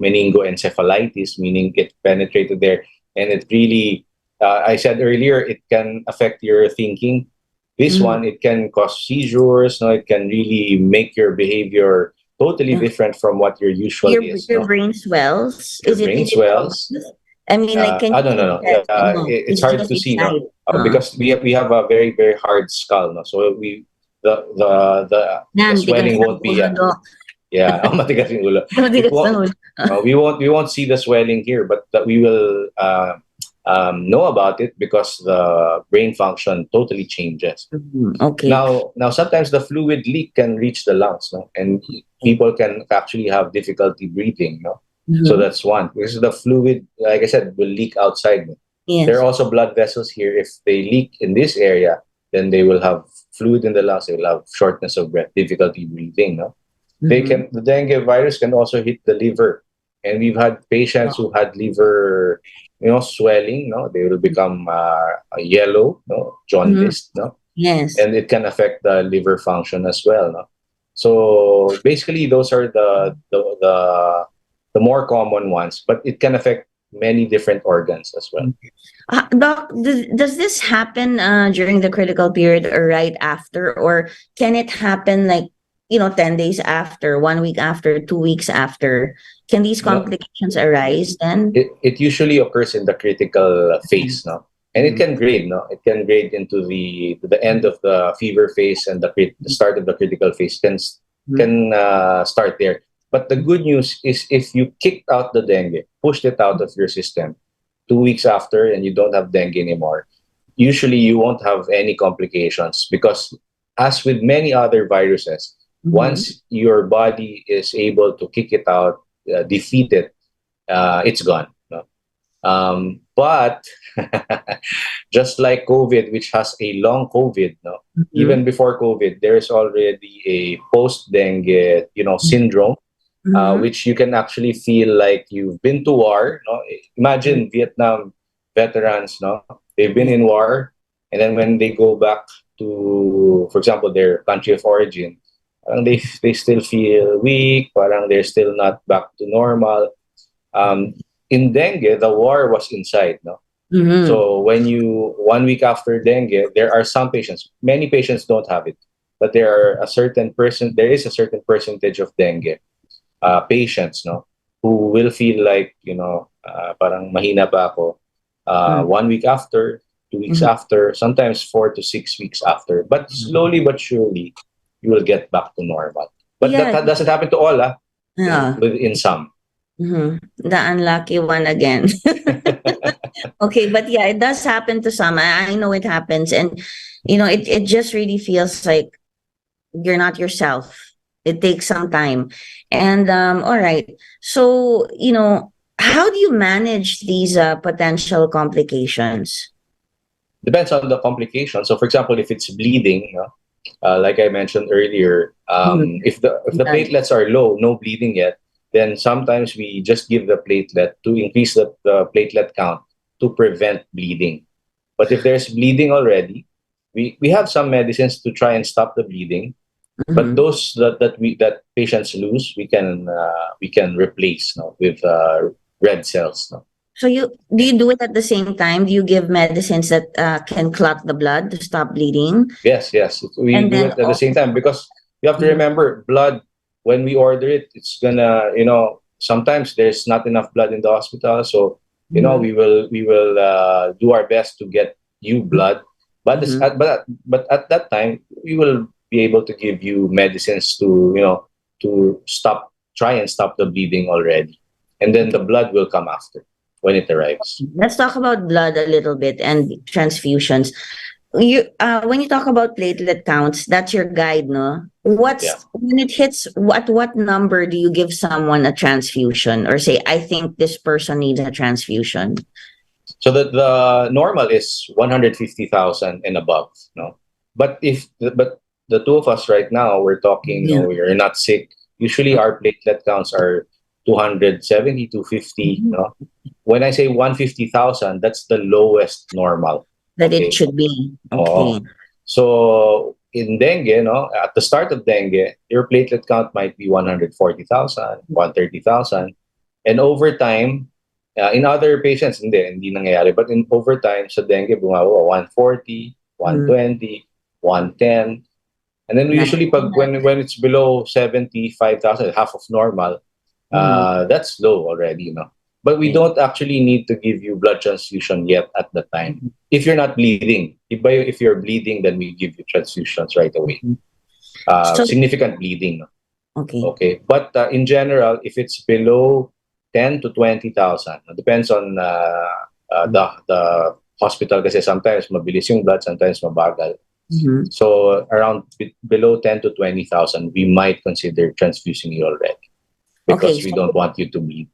meningoencephalitis, meaning it penetrated there, and it really, I said earlier, it can affect your thinking. This Mhm. one, it can cause seizures. No, it can really make your behavior totally Yeah. different from what your usual Your is. your No, brain swells. your Is brain it swells. I mean, like, can I you don't see know. that? No, It's it's hard just to see, no, inside. Uh, because we have a very very hard skull, no. So the Matigas swelling ng won't be ulo, Doc. yeah. Oh, matigas yung ulo. It Matigas ng won't. ulo. We won't see the swelling here, but that we will know about it because the brain function totally changes. Okay. Now sometimes the fluid leak can reach the lungs, no, and people can actually have difficulty breathing, no. So Mhm. that's one, because the fluid, like I said, will leak outside. No? There Yes. are also blood vessels here. If they leak in this area, then they will have fluid in the lungs. They will have shortness of breath, difficulty breathing. No, Mhm. the dengue virus can also hit the liver, and we've had patients who had liver, swelling. No, they will become yellow, no, Mhm. jaundiced, no, Yes. and it can affect the liver function as well. No? So basically, those are the more common ones, but it can affect many different organs as well. Doc, does this happen during the critical period or right after, or can it happen like 10 days after, 1 week after, 2 weeks after? Can these No, complications arise then? it usually occurs in the critical phase, no, and it can grade, no, it can grade into the end of the fever phase, and the start of the critical phase can start there. But the good news is, if you kicked out the dengue, pushed it out of your system 2 weeks after, and you don't have dengue anymore, usually you won't have any complications, because as with many other viruses, Mhm. once your body is able to kick it out, defeat it, it's gone. No? But just like COVID, which has a long COVID, no, even Mhm. before COVID, there is already a post-dengue, syndrome, Mhm. which you can actually feel like you've been to war. No, imagine Vietnam veterans. No, they've been Yeah. in war, and then when they go back to, for example, their country of origin, parang they still feel weak. Parang they're still not back to normal. Um, in dengue, the war was inside, no? So when you 1 week after dengue, there are some patients. Many patients don't have it, but there is a certain percentage of dengue patients, no, who will feel like, parang mahina pa ako. 1 week after, 2 weeks after, sometimes 4 to 6 weeks after. But slowly but surely, you will get back to normal. But that doesn't happen to all, in some. The unlucky one again. Okay, but yeah, it does happen to some. I know it happens, and it just really feels like you're not yourself. It takes some time, and all right. So how do you manage these potential complications? Depends on the complication. So, for example, if it's bleeding, like I mentioned earlier, if the platelets are low, no bleeding yet, then sometimes we just give the platelet to increase the platelet count to prevent bleeding. But if there's bleeding already, we have some medicines to try and stop the bleeding. But those that patients lose, we can replace, with red cells. So do you do it at the same time? Do you give medicines that can clot the blood to stop bleeding? Yes. We do it at the same time, because you have to remember, blood, when we order it, it's gonna, sometimes there's not enough blood in the hospital. So, we will do our best to get you blood. But but at that time, we will be able to give you medicines to, to try and stop the bleeding already. And then the blood will come after, when it arrives. Let's talk about blood a little bit and transfusions. When you talk about platelet counts, that's your guide, no? When it hits, what number do you give someone a transfusion, or say, I think this person needs a transfusion? So the normal is 150,000 and above, no? But the two of us right now, we're talking, we're not sick. Usually our platelet counts are 270, 250, no? When I say 150,000, that's the lowest normal that it should be. Okay. So in dengue, at the start of dengue, your platelet count might be 140,000, 130,000. And over time, in other patients, hindi nangyayari. But over time, sa dengue, bumawa 140, 120, 110. And then usually, when it's below 75,000, half of normal, that's low already, But we don't actually need to give you blood transfusion yet at the time. If you're not bleeding. If you're bleeding, then we give you transfusions right away. Significant bleeding. Okay. But in general, if it's below 10 to 20,000, depends on the hospital, kasi sometimes mabilis yung blood, sometimes mabagal. So around below 10 to 20,000, we might consider transfusing you already, because we don't want you to bleed.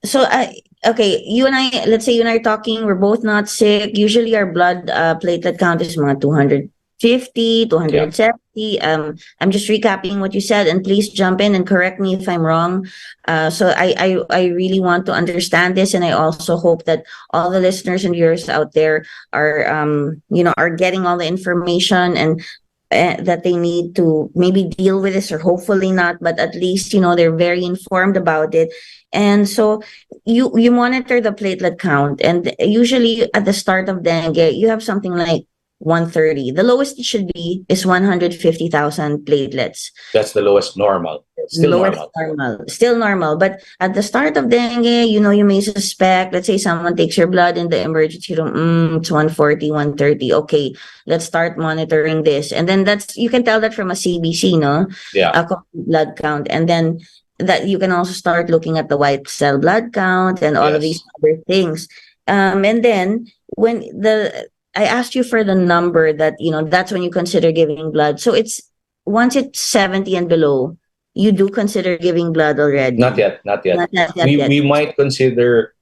So, you and I, let's say you and I are talking, we're both not sick. Usually our blood platelet count is mga 250, 270. I'm just recapping what you said, and please jump in and correct me if I'm wrong. So I really want to understand this, and I also hope that all the listeners and viewers out there are getting all the information and that they need to maybe deal with this, or hopefully not, but at least they're very informed about it. And so you monitor the platelet count, and usually at the start of dengue you have something like 130. The lowest it should be is 150,000 platelets. That's the lowest normal. Still normal. But at the start of dengue, you may suspect, let's say someone takes your blood in the emergency room, it's 140, 130. Okay, let's start monitoring this. And then you can tell that from a CBC, no? Yeah. A blood count. And then that you can also start looking at the white cell blood count and all of these other things. And then when I asked you for the number that, that's when you consider giving blood. So once it's 70 and below, you do consider giving blood already? Not yet. We might consider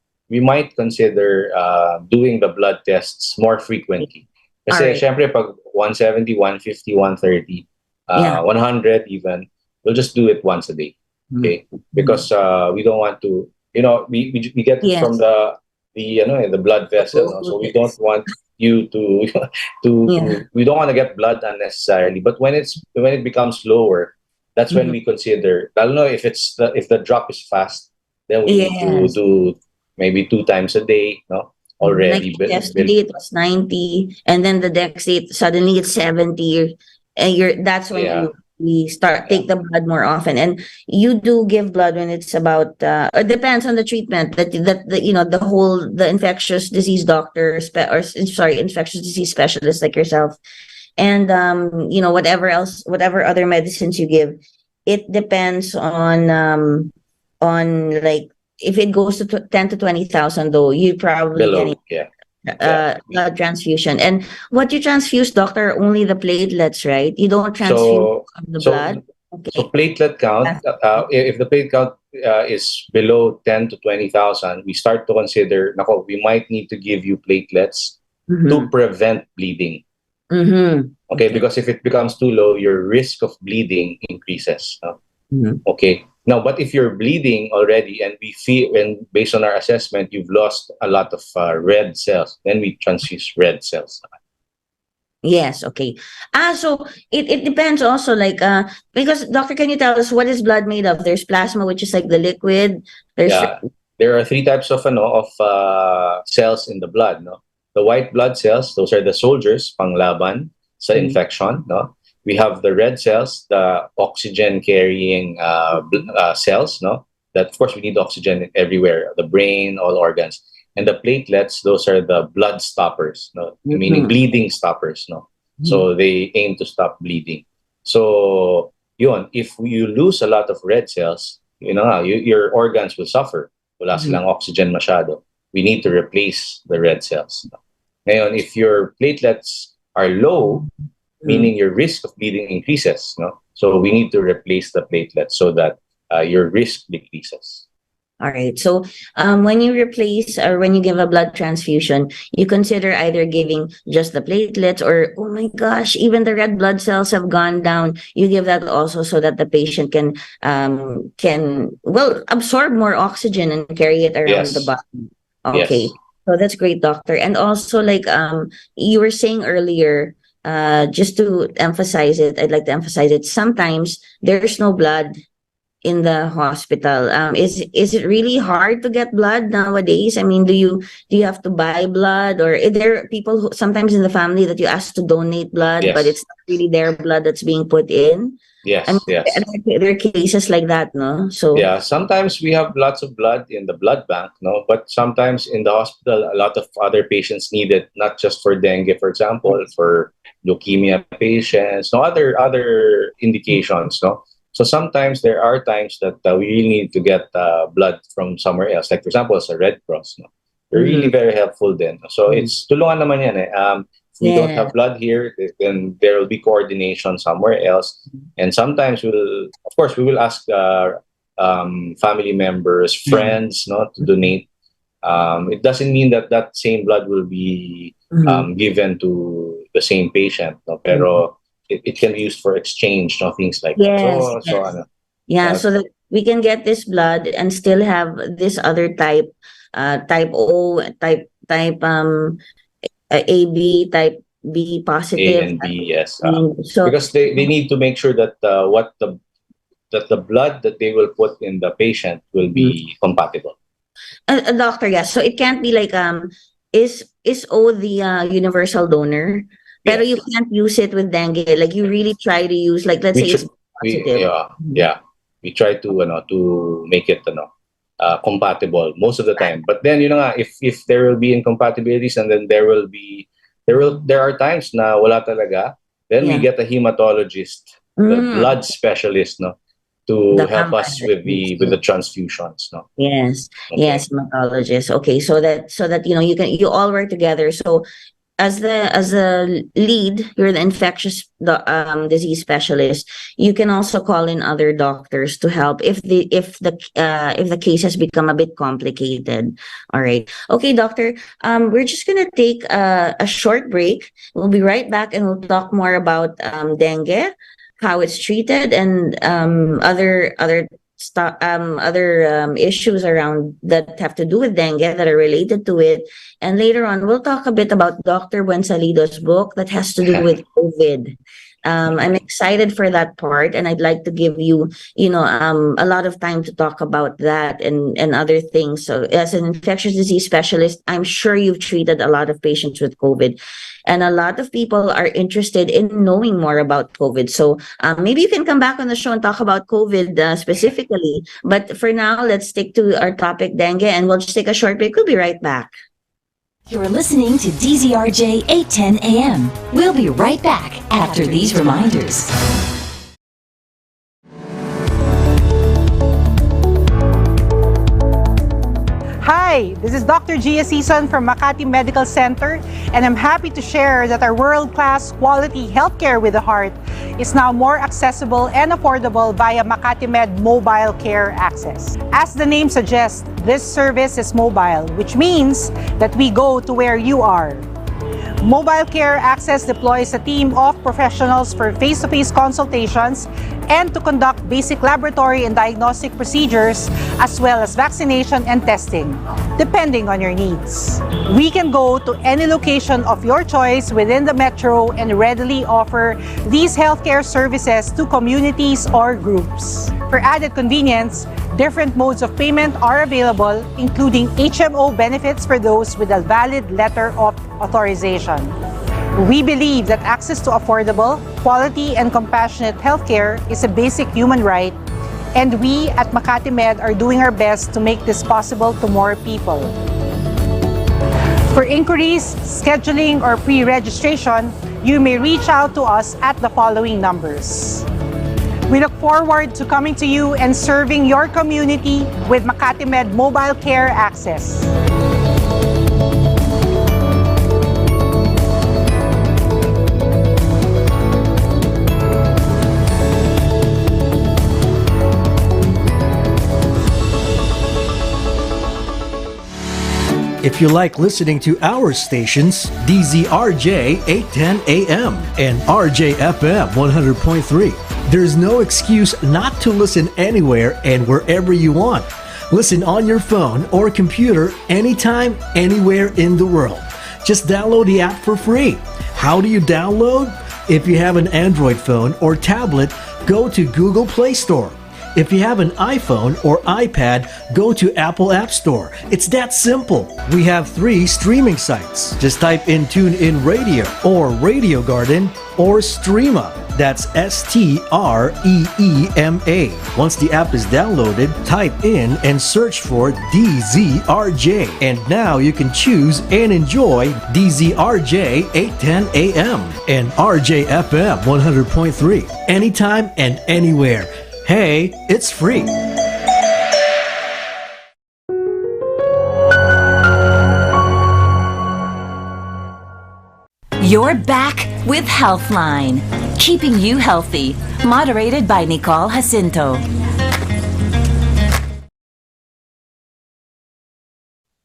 doing the blood tests more frequently. Kasi syempre pag 170, 150, 130, 100 even, we'll just do it once a day. Okay? Because we don't want to, we get it from the blood vessel. So we don't want you to we don't want to get blood unnecessarily. But when it becomes lower, that's when we consider. I don't know if the drop is fast, then we need to do maybe 2 times a day, already Like yesterday it was 90, and then the next day suddenly it's 70, and that's when yeah, we start yeah. take the blood more often. And you do give blood when it's about it depends on the treatment that the infectious disease doctor infectious disease specialist like yourself, and whatever other medicines you give, it depends on like if it goes to 10 to 20,000 though, you probably Below, getting yeah, yeah. blood transfusion. And what you transfuse, doctor, only the platelets, right? You don't transfuse So, the so, blood. so Okay. platelet count. If the platelet count is below 10 to 20,000, we start to consider. Nako, we might need to give you platelets to Mm-hmm. prevent bleeding. Mm-hmm. Okay, Okay. because if it becomes too low, your risk of bleeding increases. Mm-hmm. Okay. Now, but if you're bleeding already and we feel, and based on our assessment, you've lost a lot of red cells, then we transfuse red cells. Yes, okay. So it depends also, like because doctor, can you tell us what is blood made of? There's plasma, which is like the liquid. There's Yeah, there are three types of cells in the blood. No, the white blood cells, those are the soldiers, panglaban sa infection. No, we have the red cells, the oxygen carrying cells. No, that of course we need oxygen everywhere, the brain, all organs. And the platelets, those are the blood stoppers. No, meaning bleeding stoppers. No, so they aim to stop bleeding. So yun, if you lose a lot of red cells, your organs will suffer. Wala silang oxygen masyado. We need to replace the red cells. Ngayon, if your platelets are low, meaning your risk of bleeding increases. No? So we need to replace the platelets so that your risk decreases. All right. So when you replace or when you give a blood transfusion, you consider either giving just the platelets or, oh my gosh, even the red blood cells have gone down. You give that also so that the patient can absorb more oxygen and carry it around the Yes. body. Okay. Yes. So that's great, doctor. And also, like you were saying earlier, just to emphasize it, I'd like to emphasize it. Sometimes there's no blood in the hospital. Is it really hard to get blood nowadays? I mean, do you have to buy blood, or are there people who sometimes in the family that you ask to donate blood, but Yes. it's not really their blood that's being put in? I Yes. mean, Yes. there are cases like that, no? So Yeah, sometimes we have lots of blood in the blood bank, no? But sometimes in the hospital, a lot of other patients need it, not just for dengue, for example, for leukemia patients, no other indications, no? So sometimes there are times that we really need to get blood from somewhere else. Like for example, it's a Red Cross, no? They're really very helpful then. So it's tulungan naman yan eh. If we don't have blood here, then there will be coordination somewhere else. And sometimes of course, we will ask family members, friends, no, to donate. It doesn't mean that that same blood will be given to the same patient, no? Pero it can be used for exchange, no, things like that. So that we can get this blood and still have this other type, type O, type AB, type B positive. A and B, yes. So Because they need to make sure that that the blood that they will put in the patient will be compatible. a doctor, yes. So it can't be like is O the universal donor, pero you can't use it with dengue. Like you really try to use, like let's say it's positive. We try to make it compatible most of the time. But then if there will be incompatibilities, and then there are times na wala talaga, then we get a hematologist, the blood specialist, no, to help us with the transfusions, no. Yes, yes, hematologist. Okay, so that you all work together. So as a lead, you're the infectious disease specialist. You can also call in other doctors to help if the case has become a bit complicated. All right, okay, doctor. We're just gonna take a short break. We'll be right back, and we'll talk more about dengue, how it's treated, and other issues around that have to do with dengue that are related to it. And later on, we'll talk a bit about Dr. 𝗠𝗸𝘁𝗵𝗹's book that has to do with COVID. I'm excited for that part, and I'd like to give you, a lot of time to talk about that and other things. So, as an infectious disease specialist, I'm sure you've treated a lot of patients with COVID, and a lot of people are interested in knowing more about COVID. So, maybe you can come back on the show and talk about COVID specifically. But for now, let's stick to our topic, dengue, and we'll just take a short break. We'll be right back. You're listening to DZRJ 810 AM. We'll be right back after these reminders. Hi, this is Dr. 𝗂𝗍𝗁 from Makati Medical Center, and I'm happy to share that our world-class quality healthcare with the heart is now more accessible and affordable via Makati Med Mobile Care Access. As the name suggests, this service is mobile, which means that we go to where you are. Mobile Care Access deploys a team of professionals for face-to-face consultations and to conduct basic laboratory and diagnostic procedures, as well as vaccination and testing, depending on your needs. We can go to any location of your choice within the metro and readily offer these healthcare services to communities or groups. For added convenience, different modes of payment are available, including HMO benefits for those with a valid letter of authorization. We believe that access to affordable, quality, and compassionate healthcare is a basic human right, and we at Makati Med are doing our best to make this possible to more people. For inquiries, scheduling, or pre-registration, you may reach out to us at the following numbers. We look forward to coming to you and serving your community with Makati Med Mobile Care Access. If you like listening to our stations, DZRJ 810 AM and RJFM 100.3, there's no excuse not to listen anywhere and wherever you want. Listen on your phone or computer anytime, anywhere in the world. Just download the app for free. How do you download? If you have an Android phone or tablet, go to Google Play Store. If you have an iPhone or iPad, go to Apple App Store. It's that simple. We have 3 streaming sites. Just type in TuneIn Radio or Radio Garden or Streema. That's STREEMA. Once the app is downloaded, type in and search for DZRJ. And now you can choose and enjoy DZRJ 810 AM and RJFM 100.3 anytime and anywhere. Hey, it's free. You're back with Healthline, keeping you healthy. Moderated by Nicole Jacinto.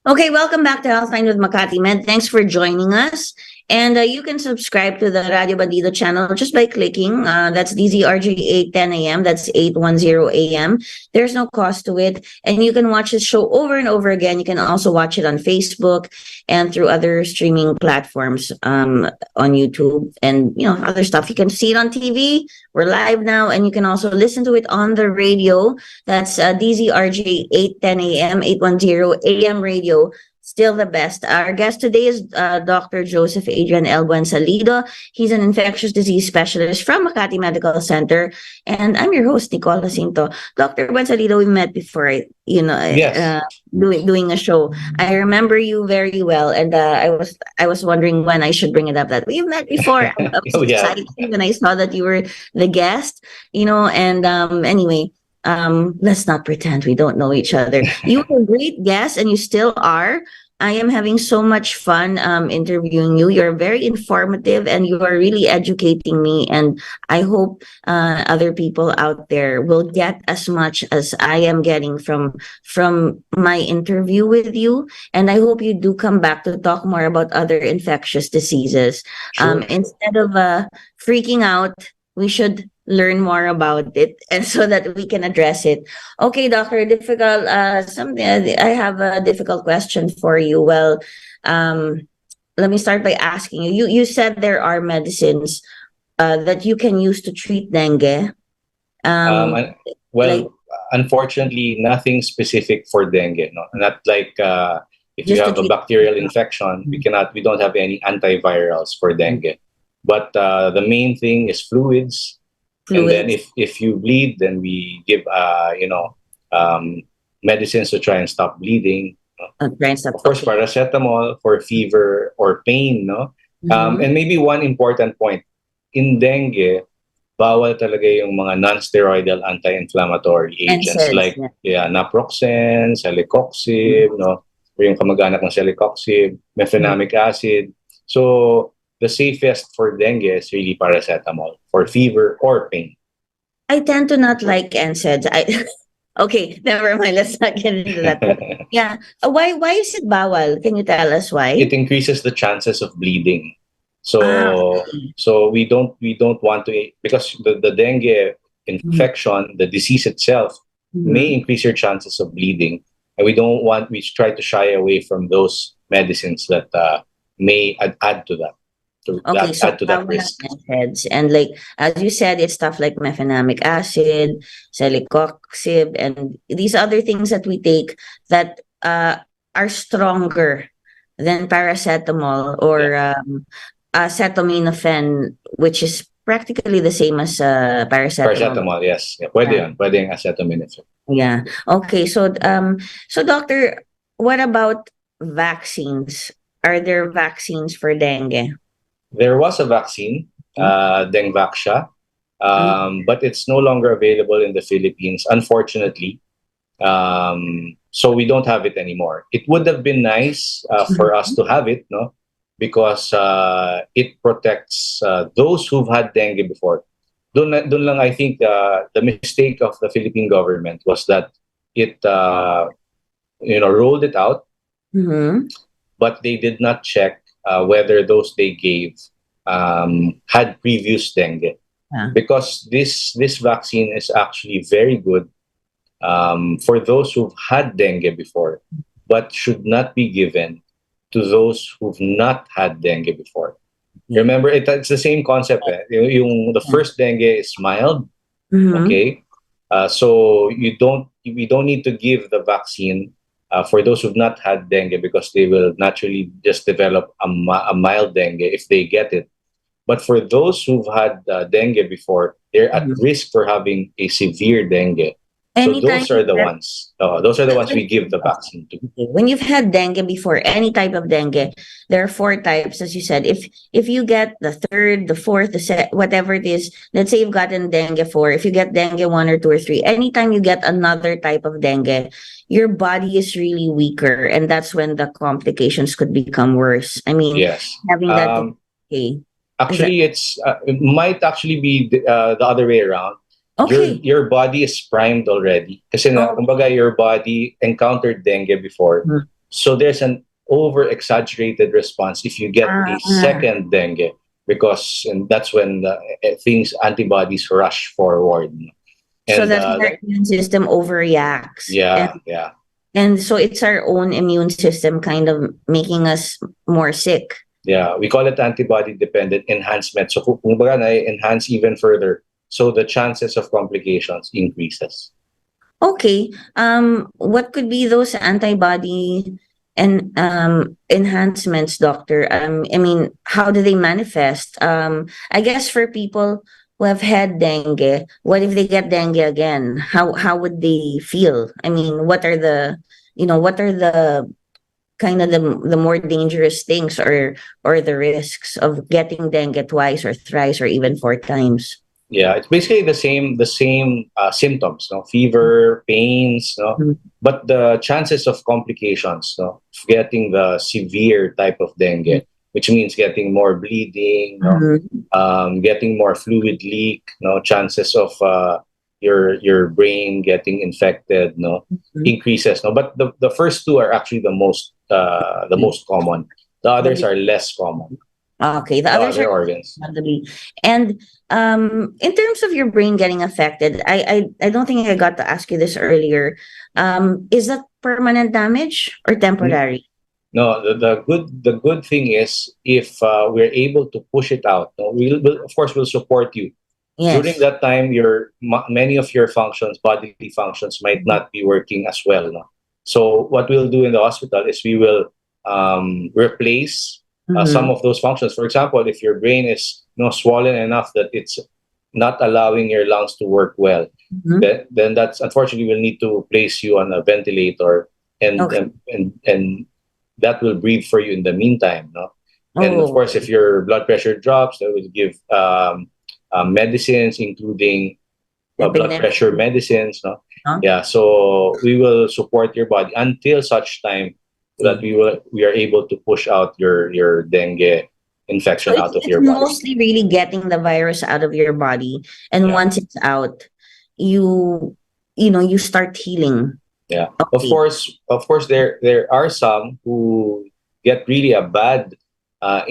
Okay, welcome back to Healthline with Makati Med. Thanks for joining us. And you can subscribe to the Radio Bandido channel just by clicking. That's DZRJ 810 AM. That's 810 AM. There's no cost to it. And you can watch this show over and over again. You can also watch it on Facebook and through other streaming platforms on YouTube and, other stuff. You can see it on TV. We're live now. And you can also listen to it on the radio. That's DZRJ 810 AM, 810 AM radio. Still the best. Our guest today is Dr. Joseph Adrian 𝗛𝗶𝗶. He's an infectious disease specialist from Makati Medical Center. And I'm your host, Nicole Jacinto. Dr. 𝗛𝗶𝗶, we met before, Yes. doing a show. I remember you very well. And I was wondering when I should bring it up that we've met before. I was Oh, yeah. excited when I saw that you were the guest, and anyway. Let's not pretend we don't know each other. You were a great guest and you still are. I am having so much fun interviewing you. You're very informative and you are really educating me. And I hope other people out there will get as much as I am getting from my interview with you. And I hope you do come back to talk more about other infectious diseases. Sure. Instead of freaking out, we should learn more about it and so that we can address it. Okay, Dr. Difficult, I have a difficult question for you. Well, let me start by asking you. You said there are medicines that you can use to treat dengue? Well, like unfortunately, nothing specific for dengue. No, not like if you just to have a treat. bacterial infection, we don't have any antivirals for dengue. But the main thing is fluids, and then Fluids, if you bleed, then we give medicines to try and stop bleeding. try and stuff. Of course, Okay. paracetamol for fever or pain, no? Mhm. And maybe one important point, in dengue, bawal talaga yung mga non-steroidal anti-inflammatory agents NSAIDs, like naproxen, celecoxib, no? Or yung kamag-anak ng celecoxib, mefenamic acid. So, the safest for dengue is really paracetamol for fever or pain. I tend to not like NSAIDs. Okay, never mind. Let's not get into that. Yeah. Why is it bawal? Can you tell us why? It increases the chances of bleeding. So Okay. so we don't want to, because the dengue infection, the disease itself may increase your chances of bleeding, and we try to shy away from those medicines that may add to that. Okay, so Add to that bawal ang risk. NSAIDs. And like, as you said, it's stuff like mefenamic acid, celecoxib, and these other things that we take that are stronger than paracetamol or acetaminophen, which is practically the same as paracetamol. Paracetamol, yes. Yeah, pwede Yeah. yun. Pwede yung acetaminophen. Yeah. Okay. So doctor, what about vaccines? Are there vaccines for dengue? There was a vaccine, 𝗛𝗲𝗁𝗃𝗃, but it's no longer available in the Philippines, unfortunately. So we don't have it anymore. It would have been nice for us to have it, no? Because it protects those who've had dengue before. Dun lang, I think the mistake of the Philippine government was that it rolled it out, but they did not check whether those they gave had previous dengue. Yeah. Because this vaccine is actually very good for those who've had dengue before, but should not be given to those who've not had dengue before. Yeah. Remember, it's the same concept. The first dengue is mild, okay? So we don't need to give the vaccine for those who've not had dengue, because they will naturally just develop a mild dengue if they get it. But for those who've had dengue before, they're at risk for having a severe dengue. So those are the ones. Those are the ones we give the vaccine to. When you've had dengue before, any type of dengue, there are 4 types, as you said. If you get the third, the fourth, whatever it is, let's say you've gotten dengue 4, if you get dengue 1 or 2 or 3, anytime you get another type of dengue, your body is really weaker, and that's when the complications could become worse. I mean, yes, having that. Okay. Actually, it might actually be the other way around. Okay. Your body is primed already. Kasi kumbaga, your body encountered dengue before. So there's an over-exaggerated response if you get a second dengue, and that's when antibodies rush forward. And, so that our immune system overreacts. Yeah. And so it's our own immune system kind of making us more sick. Yeah, we call it antibody-dependent enhancement. So kumbaga, na-enhance even further. So the chances of complications increases. Okay. What could be those antibody and enhancements, doctor? I mean, how do they manifest? I guess for people who have had dengue, what if they get dengue again? How would they feel? I mean, what are the kind of the more dangerous things or the risks of getting dengue twice or thrice or even 4 times? Yeah, it's basically the same symptoms, no? Fever, pains, no? But the chances of complications, no? Getting the severe type of dengue, which means getting more bleeding, no? Getting more fluid leak, no? Chances of your brain getting infected, no? Increases, no? But the first 2 are actually the most common. The others are less common. Okay, the others are organs. And in terms of your brain getting affected, I don't think I got to ask you this earlier. Is that permanent damage or temporary? No, the good thing is if we're able to push it out, no, we'll of course we'll support you. During Yes. that time, many of your functions, bodily functions, might not be working as well. No? So what we'll do in the hospital is we will replace some Mm-hmm. of those functions. For example, if your brain is swollen enough that it's not allowing your lungs to work well, Mm-hmm. then that's unfortunately we'll need to place you on a ventilator, and Okay. and and that will breathe for you in the meantime. No? And of Oh, course, if your blood pressure drops, they will give medicines, including blood pressure epinephrine. medicines. No? Huh? Yeah, so we will support your body until such time that Okay. we are able to push out your dengue So infection out of it's your body. mostly really getting the virus out of your body, and Yeah, once it's out, you you start healing. yeah. Okay. Of course, there are some who get really a bad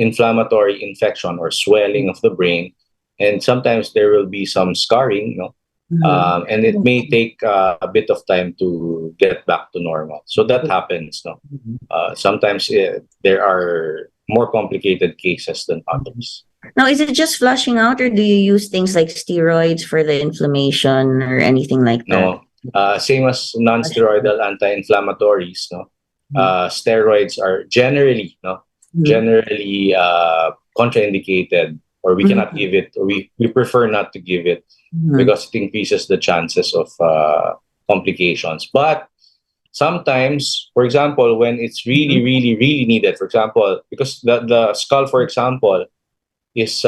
inflammatory infection or swelling of the brain, and sometimes there will be some scarring. Mm-hmm. And it may take a bit of time to get back to normal. So that happens. No, sometimes there are more complicated cases than others. Now, is it just flushing out, or do you use things like steroids for the inflammation or anything like that? No, same as non-steroidal anti-inflammatories. No, Mm-hmm. steroids are generally contraindicated, or we cannot Mm-hmm. give it, or we prefer not to give it Mm-hmm. because it increases the chances of complications. But sometimes, for example, when it's really, really, really needed, for example, because the skull, for example, is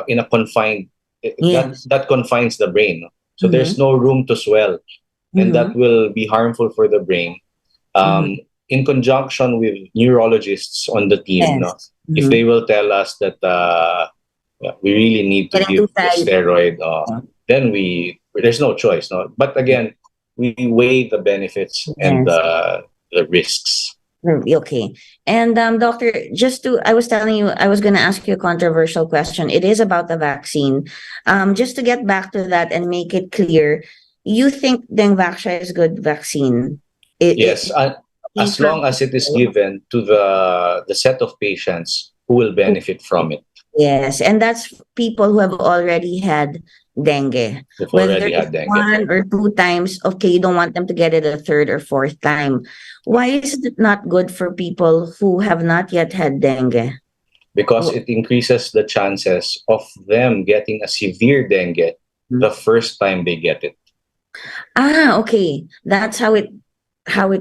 in a confined, Yes. that confines the brain. No? So Mm-hmm. there's no room to swell, and Mm-hmm. that will be harmful for the brain. Mm-hmm. In conjunction with neurologists on the team, no, Yes. if Mm-hmm. they will tell us that yeah, we really need to Getting give too the tight. steroid, then there's no choice. No, but again, we weigh the benefits and Yes. the risks. Okay. And doctor, I was telling you, I was going to ask you a controversial question. It is about the vaccine. Just to get back to that and make it clear, you think Dengvaxia is good vaccine? Yes, Okay as for long as it is people. given to the set of patients who will benefit from it, Yes, and that's people who have already had dengue. who've Whether already it's had dengue. one or two times, okay, you don't want them to get it a third or fourth time. Why is it not good for people who have not yet had dengue? Because Wh- it increases the chances of them getting a severe dengue the first time they get it. Okay. That's how it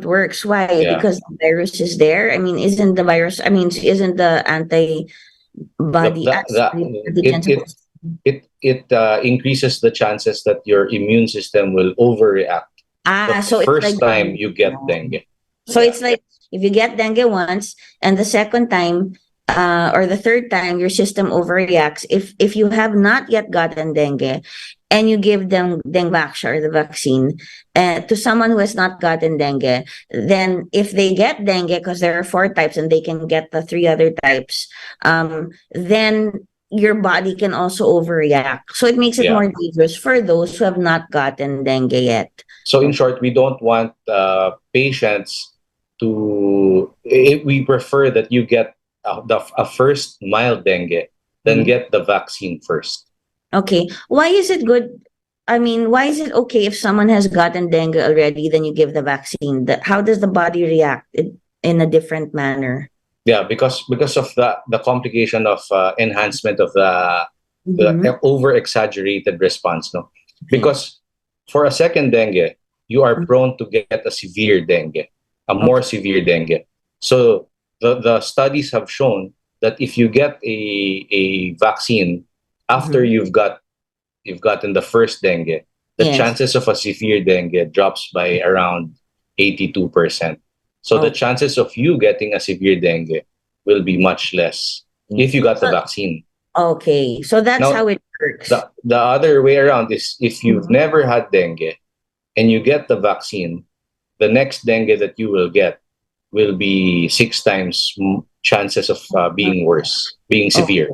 works. Why? Yeah. Because the virus is there. I mean, isn't the virus? I mean, isn't the antibody? Sorry, antigen It supposed? increases the chances that your immune system will overreact the So it's like first time you get dengue. so Yeah. it's like if you get dengue once and the second time or the third time your system overreacts. If you have not yet gotten dengue and you give them Dengvaxia or the vaccine to someone who has not gotten dengue, then if they get dengue, because there are four types and they can get the three other types, then your body can also overreact. So it makes it Yeah. more dangerous for those who have not gotten dengue yet. So in short, we don't want patients to. We prefer that you get a first mild dengue, then Mhm. get the vaccine first. Okay. Why is it good? I mean, why is it okay if someone has gotten dengue already, then you give the vaccine? How does the body react in a different manner? Yeah, because of the complication of enhancement of Mm-hmm. the over exaggerated response. No, because for a second dengue, you are prone to get a severe dengue, a more Okay. severe dengue. So the studies have shown that if you get a vaccine after Mm-hmm. you've gotten the first dengue, the Yes. chances of a severe dengue drops by around 82%. So the Oh, chances of you getting a severe dengue will be much less if you got the so, vaccine. okay. So that's how Now, it works. the other way around is if you've Mhm. never had dengue and you get the vaccine, the next dengue that you will get will be 6 times chances of being worse, being Oh, severe.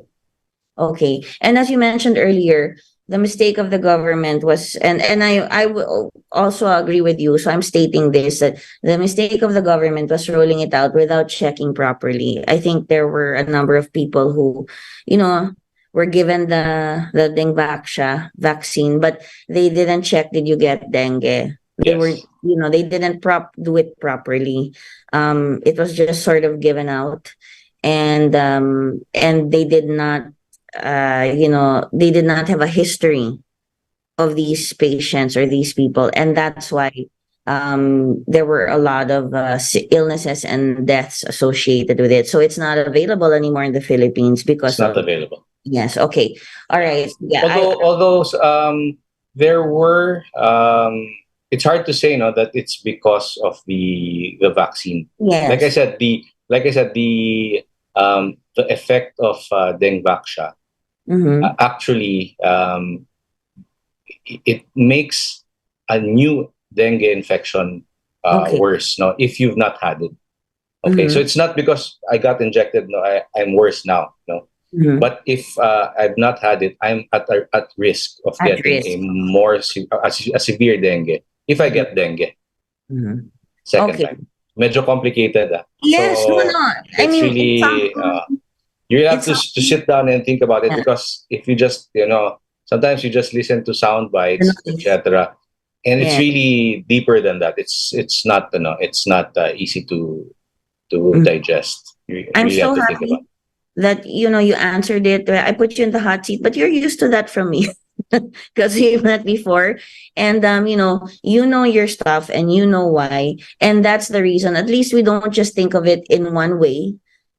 okay. And as you mentioned earlier, the mistake of the government was, and I will also agree with you. So I'm stating this, that the mistake of the government was rolling it out without checking properly. I think there were a number of people who, you know, were given the 𝗛𝗵𝗁 vaccine, but they didn't check, did you get dengue? They were, Yes. you know, they didn't do it properly. It was just sort of given out, and they did not, they did not have a history of these patients or these people, and that's why there were a lot of illnesses and deaths associated with it. So it's not available anymore in the Philippines It's because not of, available. yes. Okay. All right. Yeah. Although there were, it's hard to say, no, that it's because of the vaccine. Yes. The effect of 𝗛𝗵𝗁 actually it makes a new dengue infection worse, no, if you've not had it. Okay, so it's not because I got injected, no, I'm worse now, no. But if I've not had it, I'm at risk of getting a more severe dengue if I get dengue second time. Medyo complicated. Yes, so no, no. I it's mean, really you have to sit down and think about it, because if you just, sometimes you just listen to sound bites, etc., and it's really deeper than that. It's not, it's not easy to digest. You I'm really so have to happy think about it. that you answered it. I put you in the hot seat, but you're used to that from me because we've met before, and you know your stuff and you know why, and that's the reason. At least we don't just think of it in one way,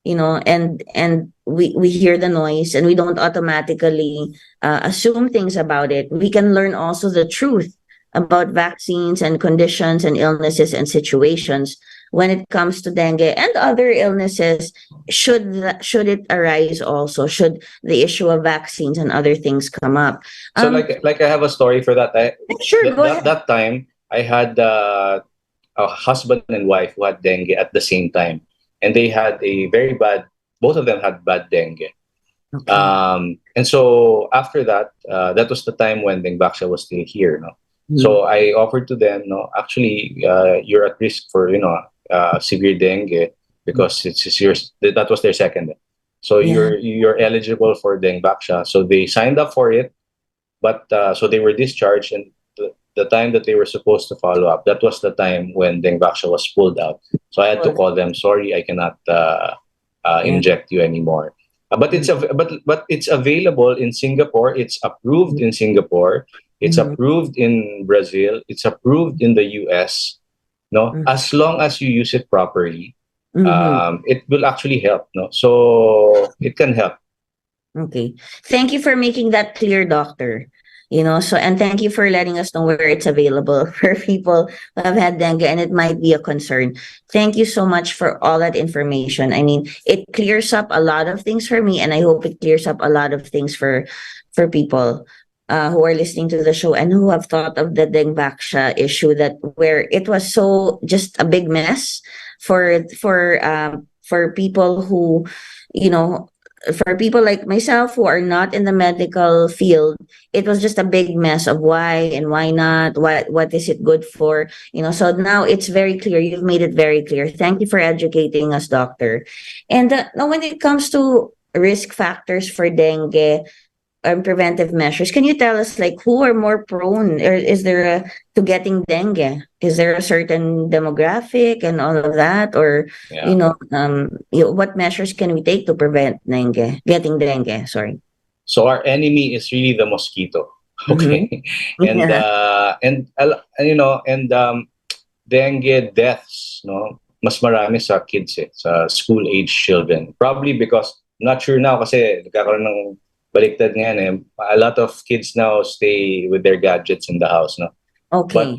and we hear the noise and we don't automatically assume things about it. We can learn also the truth about vaccines and conditions and illnesses and situations when it comes to dengue and other illnesses. Should it arise, also should the issue of vaccines and other things come up. So like I have a story for that. Sure, go ahead. That time I had a husband and wife who had dengue at the same time, and they had both of them had bad dengue. Okay. And so after that, that was the time when 𝗛𝗵𝗁 was still here, no. So I offered to them, no, actually, you're at risk for severe dengue, because it's yours. That was their second. So you're eligible for 𝗛𝗵𝗁. So they signed up for it, but so they were discharged, and the time that they were supposed to follow up, that was the time when 𝗛𝗵𝗁 was pulled out. So I had to call them. Sorry, I cannot inject you anymore. But it's available in Singapore. It's approved in Singapore. It's approved in Brazil. It's approved in the US. No, as long as you use it properly, it will actually help. No, so it can help. Okay. Thank you for making that clear, doctor. And thank you for letting us know where it's available for people who have had dengue and it might be a concern. Thank you so much for all that information. I mean, it clears up a lot of things for me, and I hope it clears up a lot of things for people who are listening to the show and who have thought of the 𝗛𝗵𝗁 issue, that where it was so just a big mess for people who, for people like myself who are not in the medical field. It was just a big mess of why and why not, what is it good for, so now it's very clear. You've made it very clear. Thank you for educating us, doctor. And now when it comes to risk factors for dengue, preventive measures, can you tell us, like, who are more prone, or is there to getting dengue? Is there a certain demographic and all of that, or what measures can we take to prevent getting dengue? Sorry. So our enemy is really the mosquito. Okay, dengue deaths, no, mas marami sa kids, sa school age children. Probably because, I'm not sure now, kasi nagkakaroon ng baliktad ngayon, a lot of kids now stay with their gadgets in the house, no. Okay. But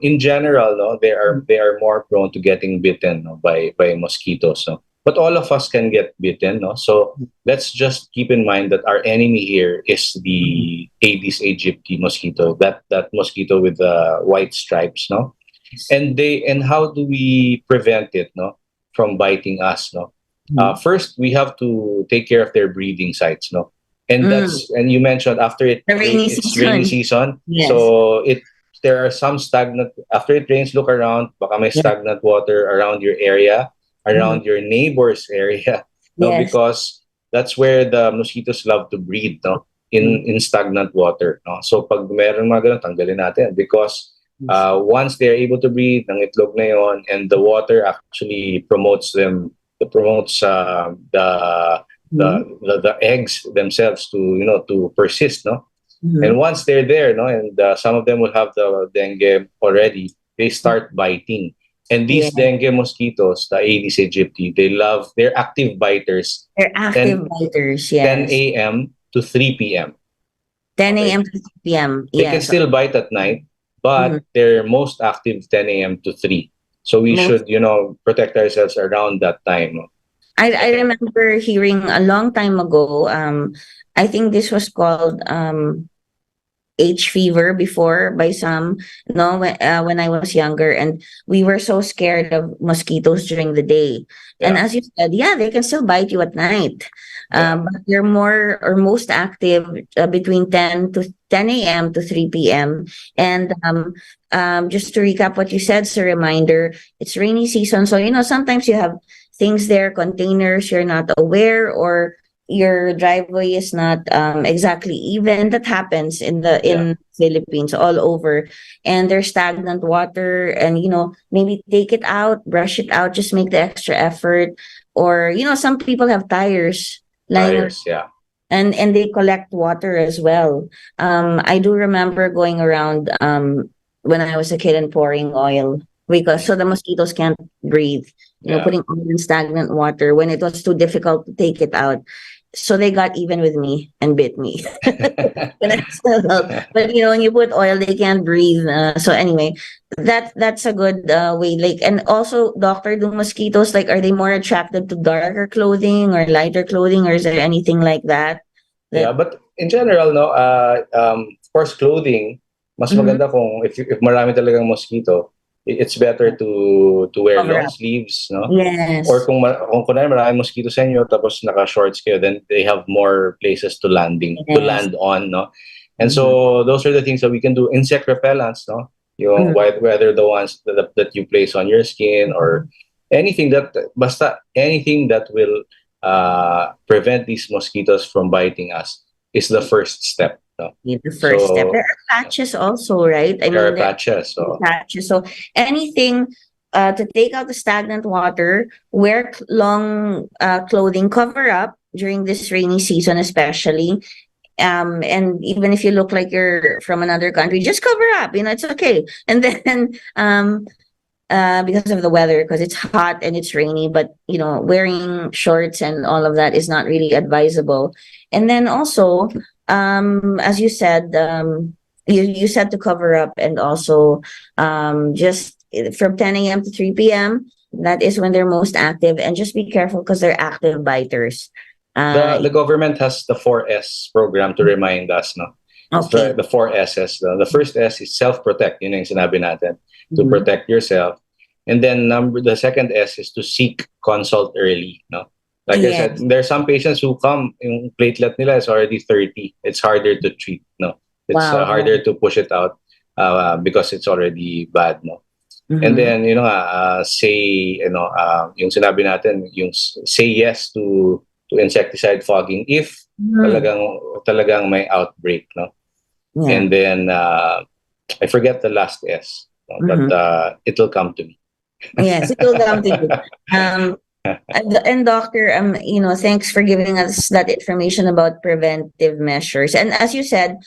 in general, no, they are more prone to getting bitten, no, by mosquitoes, no. But all of us can get bitten, no. So let's just keep in mind that our enemy here is the Aedes aegypti mosquito, that mosquito with the white stripes, no. And how do we prevent it, no, from biting us, no? First, we have to take care of their breeding sites, no. And and you mentioned after The rainy it's season. rainy season. Yes. So there are some stagnant, after it rains, look around, baka may stagnant water around your area, around your neighbor's area. No, Yes. because that's where the mosquitoes love to breed, no? In stagnant water. No? So pag meron mga ganun, tanggalin natin because once they're able to breathe ng itlog na yon, and the water actually promotes them, the eggs themselves to to persist, no. And once they're there, no, and some of them will have the dengue already, they start biting. And these dengue mosquitoes, the Aedes aegypti, they're active biters. They're active biters, yes. 10 a.m. to 3 p.m. 10 a.m. to 3 p.m. They can still bite at night, but they're most active 10 a.m. to 3. So we should, protect ourselves around that time. No? I remember hearing a long time ago, I think this was called H fever before by some, when I was younger, and we were so scared of mosquitoes during the day. And as you said, they can still bite you at night. But they're more or most active between 10 a.m. to 3 p.m. And just to recap what you said, as a reminder, it's rainy season. So, sometimes you have things there, containers you're not aware, or your driveway is not exactly even. That happens in Philippines all over, and there's stagnant water, and maybe take it out, brush it out, just make the extra effort. Or some people have tires lying, and they collect water as well. I do remember going around when I was a kid and pouring oil because so the mosquitoes can't breathe. Putting oil in stagnant water when it was too difficult to take it out. So they got even with me and bit me. But when you put oil, they can't breathe. So anyway, that's a good way. Like, and also, doctor, do mosquitoes, like, are they more attracted to darker clothing or lighter clothing, or is there anything like that? But in general, no. Of course, clothing. Mas maganda kung if marami talagang mosquito, it's better to wear long sleeves, no? Yes. Or kung kunwari maraming mosquito sa inyo tapos naka-shorts kayo, then they have more places to land on, no? And so those are the things that we can do. Insect repellents, no? Whether the ones that you place on your skin or anything that will prevent these mosquitoes from biting us is the first step. No? The first step. There are patches also, right? There are patches. So anything to take out the stagnant water, wear long clothing, cover up during this rainy season especially. And even if you look like you're from another country, just cover up, it's okay. And then because of the weather, because it's hot and it's rainy, but wearing shorts and all of that is not really advisable. And then also, as you said, you said to cover up, and also just from 10 a.m. to 3 p.m. that is when they're most active, and just be careful because they're active biters. The government has the 4S program to remind us, no? Okay. The 4 S's. The first S is self-protect. Yun yung sinabi natin. To protect yourself. And then the second S is to seek consult early, no? Like I said, there are some patients who come, yung platelet nila is already 30. It's harder to treat, no? It's harder to push it out because it's already bad, no? And then, say, yung sinabi natin, yung say yes to insecticide fogging if talagang may outbreak, no? And then I forget the last S, no? But it'll come to me. Yes, it will come to you. And doctor, thanks for giving us that information about preventive measures. And as you said,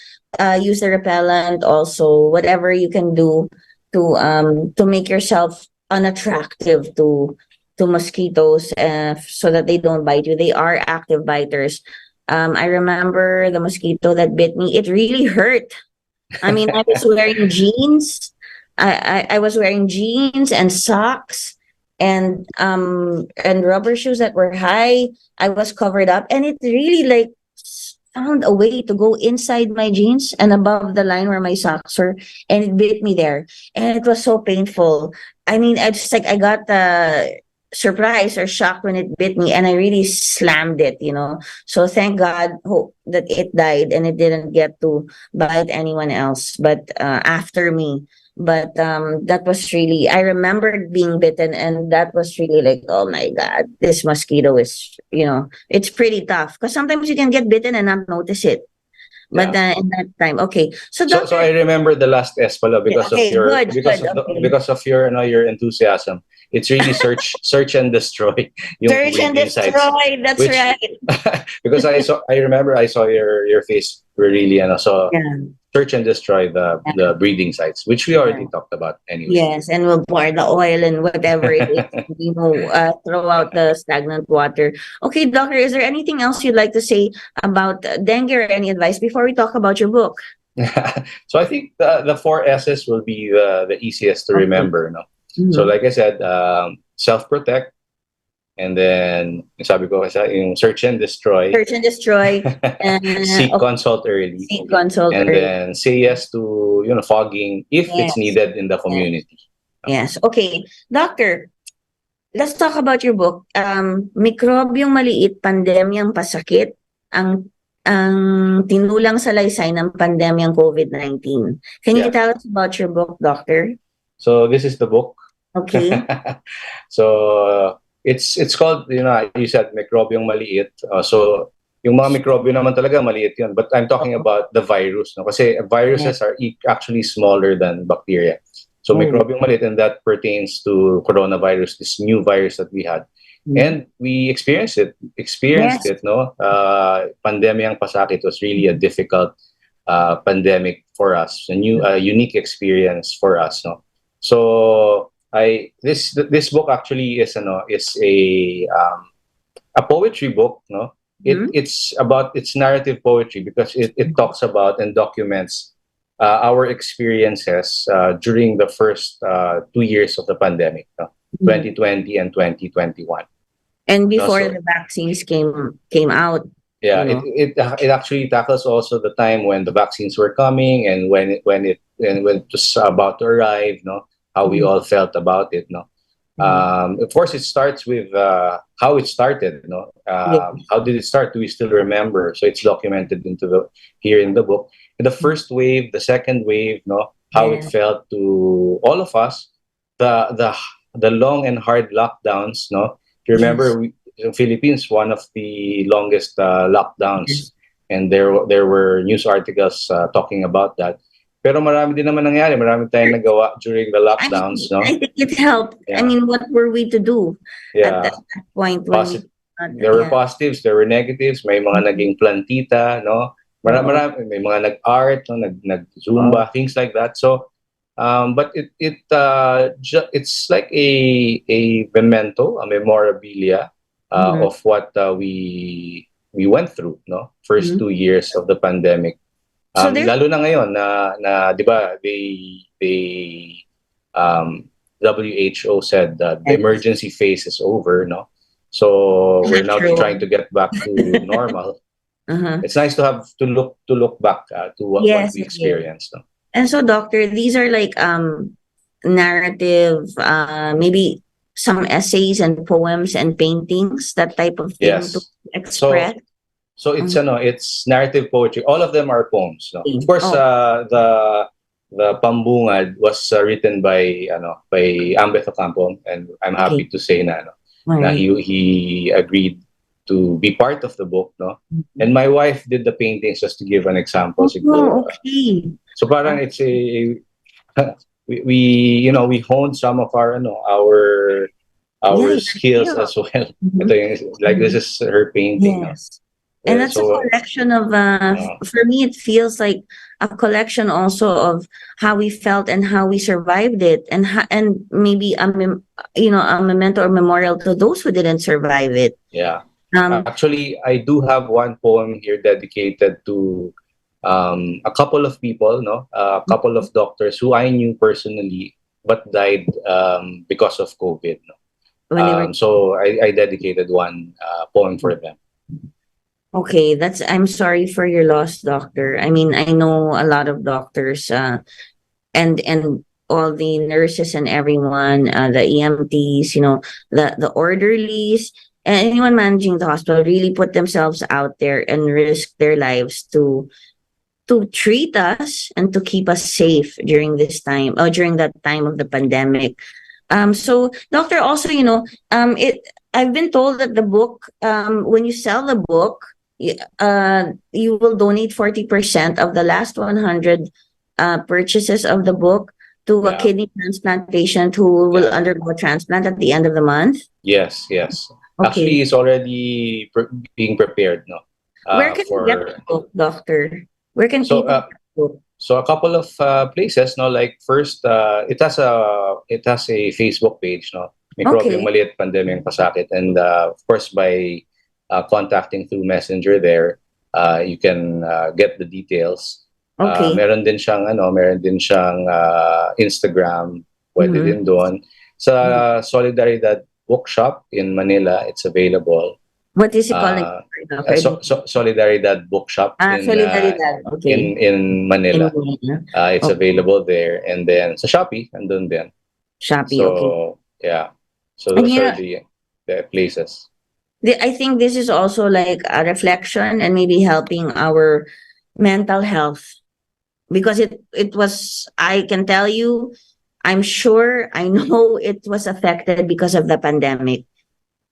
use the repellent, also whatever you can do to make yourself unattractive to mosquitoes, so that they don't bite you. They are active biters. I remember the mosquito that bit me. It really hurt. I mean, I was wearing jeans. I was wearing jeans and socks and rubber shoes that were high. I was covered up, and it really found a way to go inside my jeans and above the line where my socks were, and it bit me there, and it was so painful. I mean, I got surprised or shocked when it bit me, and I really slammed it, So thank God, hope that it died and it didn't get to bite anyone else, but after me. But that was really, I remembered being bitten, and that was really like, oh my God, this mosquito is, it's pretty tough because sometimes you can get bitten and not notice it. But Yeah. in that time, okay. So So doctor, I remember the last Espala because of okay, your good, because good, of the, okay. because of your your enthusiasm. It's really search and destroy yung Search and breeding sites. destroy. That's Which right. because I remember I saw your face really so Yeah. search and destroy the breeding sites, which we Yeah. already talked about anyway. Yes, and we'll pour the oil and whatever it is, throw out the stagnant water. Okay, doctor, is there anything else you'd like to say about dengue or any advice before we talk about your book? So I think the four S's will be the easiest to Okay. remember. No? So Mhm. like I said, self-protect, and then sabi ko kasi yung search and destroy, Search and destroy, and seek consult early, seek consult and early. then say yes to fogging if it's Yes. needed in the community. Yes. Okay, doctor, let's talk about your book. Mikrobyong maliit, pandemyang pasakit, ang tinulang salaysay ng pandemyang COVID-19. Can you Yeah. tell us about your book, doctor? So this is the book. Okay. So it's called, you said mikrobyong maliit. So yung mga mikrobyo naman talaga maliit yun. But I'm talking about the virus. No? Kasi viruses are actually smaller than bacteria. So mikrobyong maliit, and that pertains to coronavirus, this new virus that we had. And we experienced it, no? Pandemyang pasakit was really a difficult pandemic for us, a new, unique experience for us, no? So this book actually is a poetry book, no? It's narrative poetry because it talks about and documents our experiences during the first 2 years of the pandemic, no? 2020 and 2021. And before So- the vaccines came out. Yeah, you know. it actually tackles also the time when the vaccines were coming and when it was about to arrive, no? How we all felt about it, no? Of course, it starts with how it started, no? How did it start? Do we still remember? So it's documented here in the book. The first wave, the second wave, no? How it felt to all of us, the long and hard lockdowns, no? You remember in Philippines, one of the longest lockdowns, and there were news articles talking about that. Pero marami din naman nangyari, marami tayong nagawa during the lockdowns, no? I think it helped. Yeah. I mean, what were we to do at that point? When There were positives, there were negatives, may mga naging plantita, no? Marami, may mga nag-art, no? nag-zumba, things like that. So, but it's like a memento, a memorabilia of what we went through, no? First 2 years of the pandemic. So Lalo na ngayon na 'di ba, they WHO said that the emergency phase is over, no? So we're now trying to get back to normal. It's nice to look back to what we experienced, no? And so, doctor, these are like narrative, maybe some essays and poems and paintings, that type of thing to express. So it's narrative poetry. All of them are poems, no? Of course, the Pambungad was written by 𝗛𝗶𝗶𝗵, and I'm happy to say na he agreed to be part of the book, no? And my wife did the paintings, just to give an example. Okay. So parang it's we honed some of our skills as well. Ito yung, like, this is her painting. Yes. And that's a collection of, for me, it feels like a collection also of how we felt and how we survived it, and maybe a memento or memorial to those who didn't survive it. Yeah. Actually, I do have one poem here dedicated to a couple of people, no, a couple of doctors who I knew personally but died because of COVID. No? So I dedicated one poem for them. Okay, I'm sorry for your loss, doctor. I mean, I know a lot of doctors, and all the nurses and everyone, the EMTs, the orderlies, and anyone managing the hospital really put themselves out there and risk their lives to treat us and to keep us safe during this time, or during that time of the pandemic. So doctor, also, I've been told that the book, when you sell the book, you will donate 40% of the last 100 purchases of the book to a kidney transplant patient who will undergo transplant at the end of the month. Yes. Okay. Actually, it's already being prepared, no? Where can you get the book, doctor? Where can people get the book? So a couple of places, no? Like first, it has a Facebook page, no? 𝗵𝗶𝗶𝗁 maliit pandemyang pasakit, and of course by contacting through Messenger there, you can get the details. Okay. Meron din siyang Instagram, pwede din doon. Sa Solidaridad Bookshop in Manila, it's available. What is it called? Solidaridad Bookshop in Manila. It's available there, and then sa Shopee, andun din. Shopee, so, yeah. So those are the places. I think this is also like a reflection and maybe helping our mental health, because it was, I can tell you, I know it was affected because of the pandemic.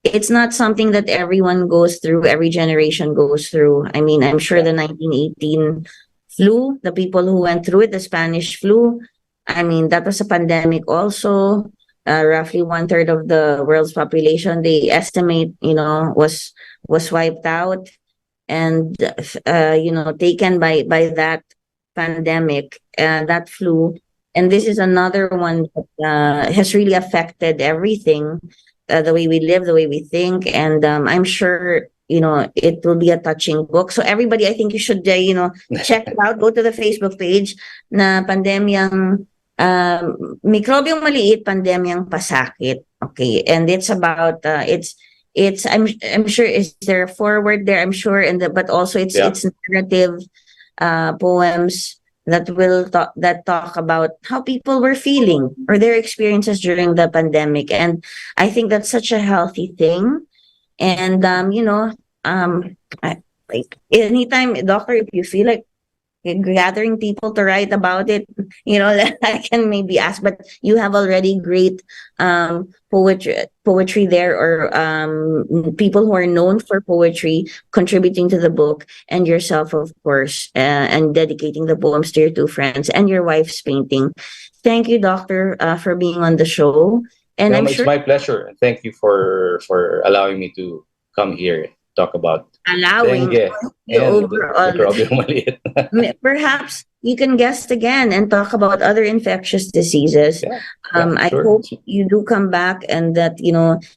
It's not something that everyone goes through, every generation goes through. I mean, I'm sure the 1918 flu, the people who went through it, the Spanish flu, I mean, that was a pandemic also. Roughly 1/3 of the world's population, they estimate, was wiped out and, taken by that pandemic, that flu. And this is another one that has really affected everything, the way we live, the way we think. And I'm sure, it will be a touching book. So everybody, I think you should, check it out. Go to the Facebook page na Pandemyang Mikrobyong Maliit, Pandemyang Pasakit. Okay. And it's about, I'm sure, is there a forward there? I'm sure. But also it's narrative poems that talk about how people were feeling or their experiences during the pandemic. And I think that's such a healthy thing. And, like anytime, doctor, if you feel like gathering people to write about it, I can maybe ask, but you have already great poetry there, or people who are known for poetry contributing to the book, and yourself, of course, and dedicating the poems to your two friends and your wife's painting. Thank you, doctor, for being on the show. And it's my pleasure. Thank you for allowing me to come here, talk about dengue and Mikrobyong Maliit. Perhaps you can guest again and talk about other infectious diseases. I hope you do come back, and that,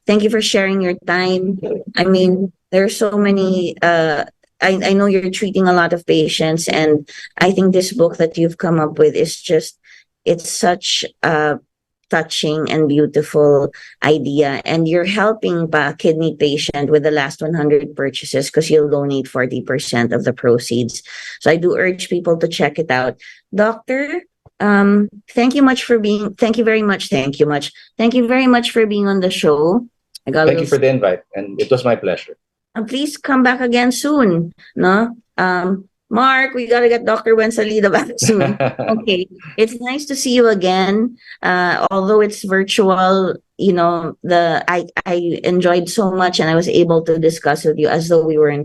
thank you for sharing your time. I mean, there's so many, I know you're treating a lot of patients, and I think this book that you've come up with is it's such a touching and beautiful idea, and you're helping a kidney patient with the last 100 purchases, because you'll donate 40% of the proceeds. So I do urge people to check it out. Doctor, thank you very much for being on the show. Thank you for the invite, and it was my pleasure. And please come back again soon. Mark, we gotta get Dr. 𝗛𝗶𝗶𝗵 back soon. Okay, it's nice to see you again. Although it's virtual, I enjoyed so much, and I was able to discuss with you as though we were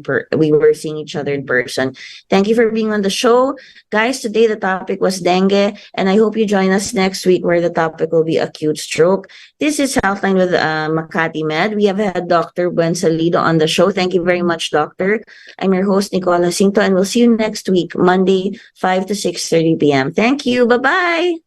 seeing each other in person. Thank you for being on the show, guys. Today the topic was dengue, and I hope you join us next week, where the topic will be acute stroke. This is Healthline with Makati Med. We have had Dr. 𝗛𝗶𝗶𝗵 on the show. Thank you very much, doctor. I'm your host, Nicole, and we'll see you next week, Monday, 5 to 6:30 p.m. Thank you. Bye-bye.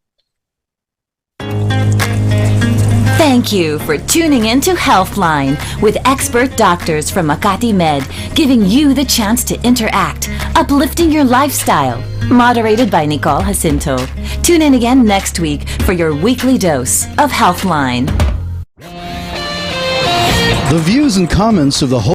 Thank you for tuning in to Healthline with expert doctors from Makati Med, giving you the chance to interact, uplifting your lifestyle. Moderated by Nicole Jacinto. Tune in again next week for your weekly dose of Healthline. The views and comments of the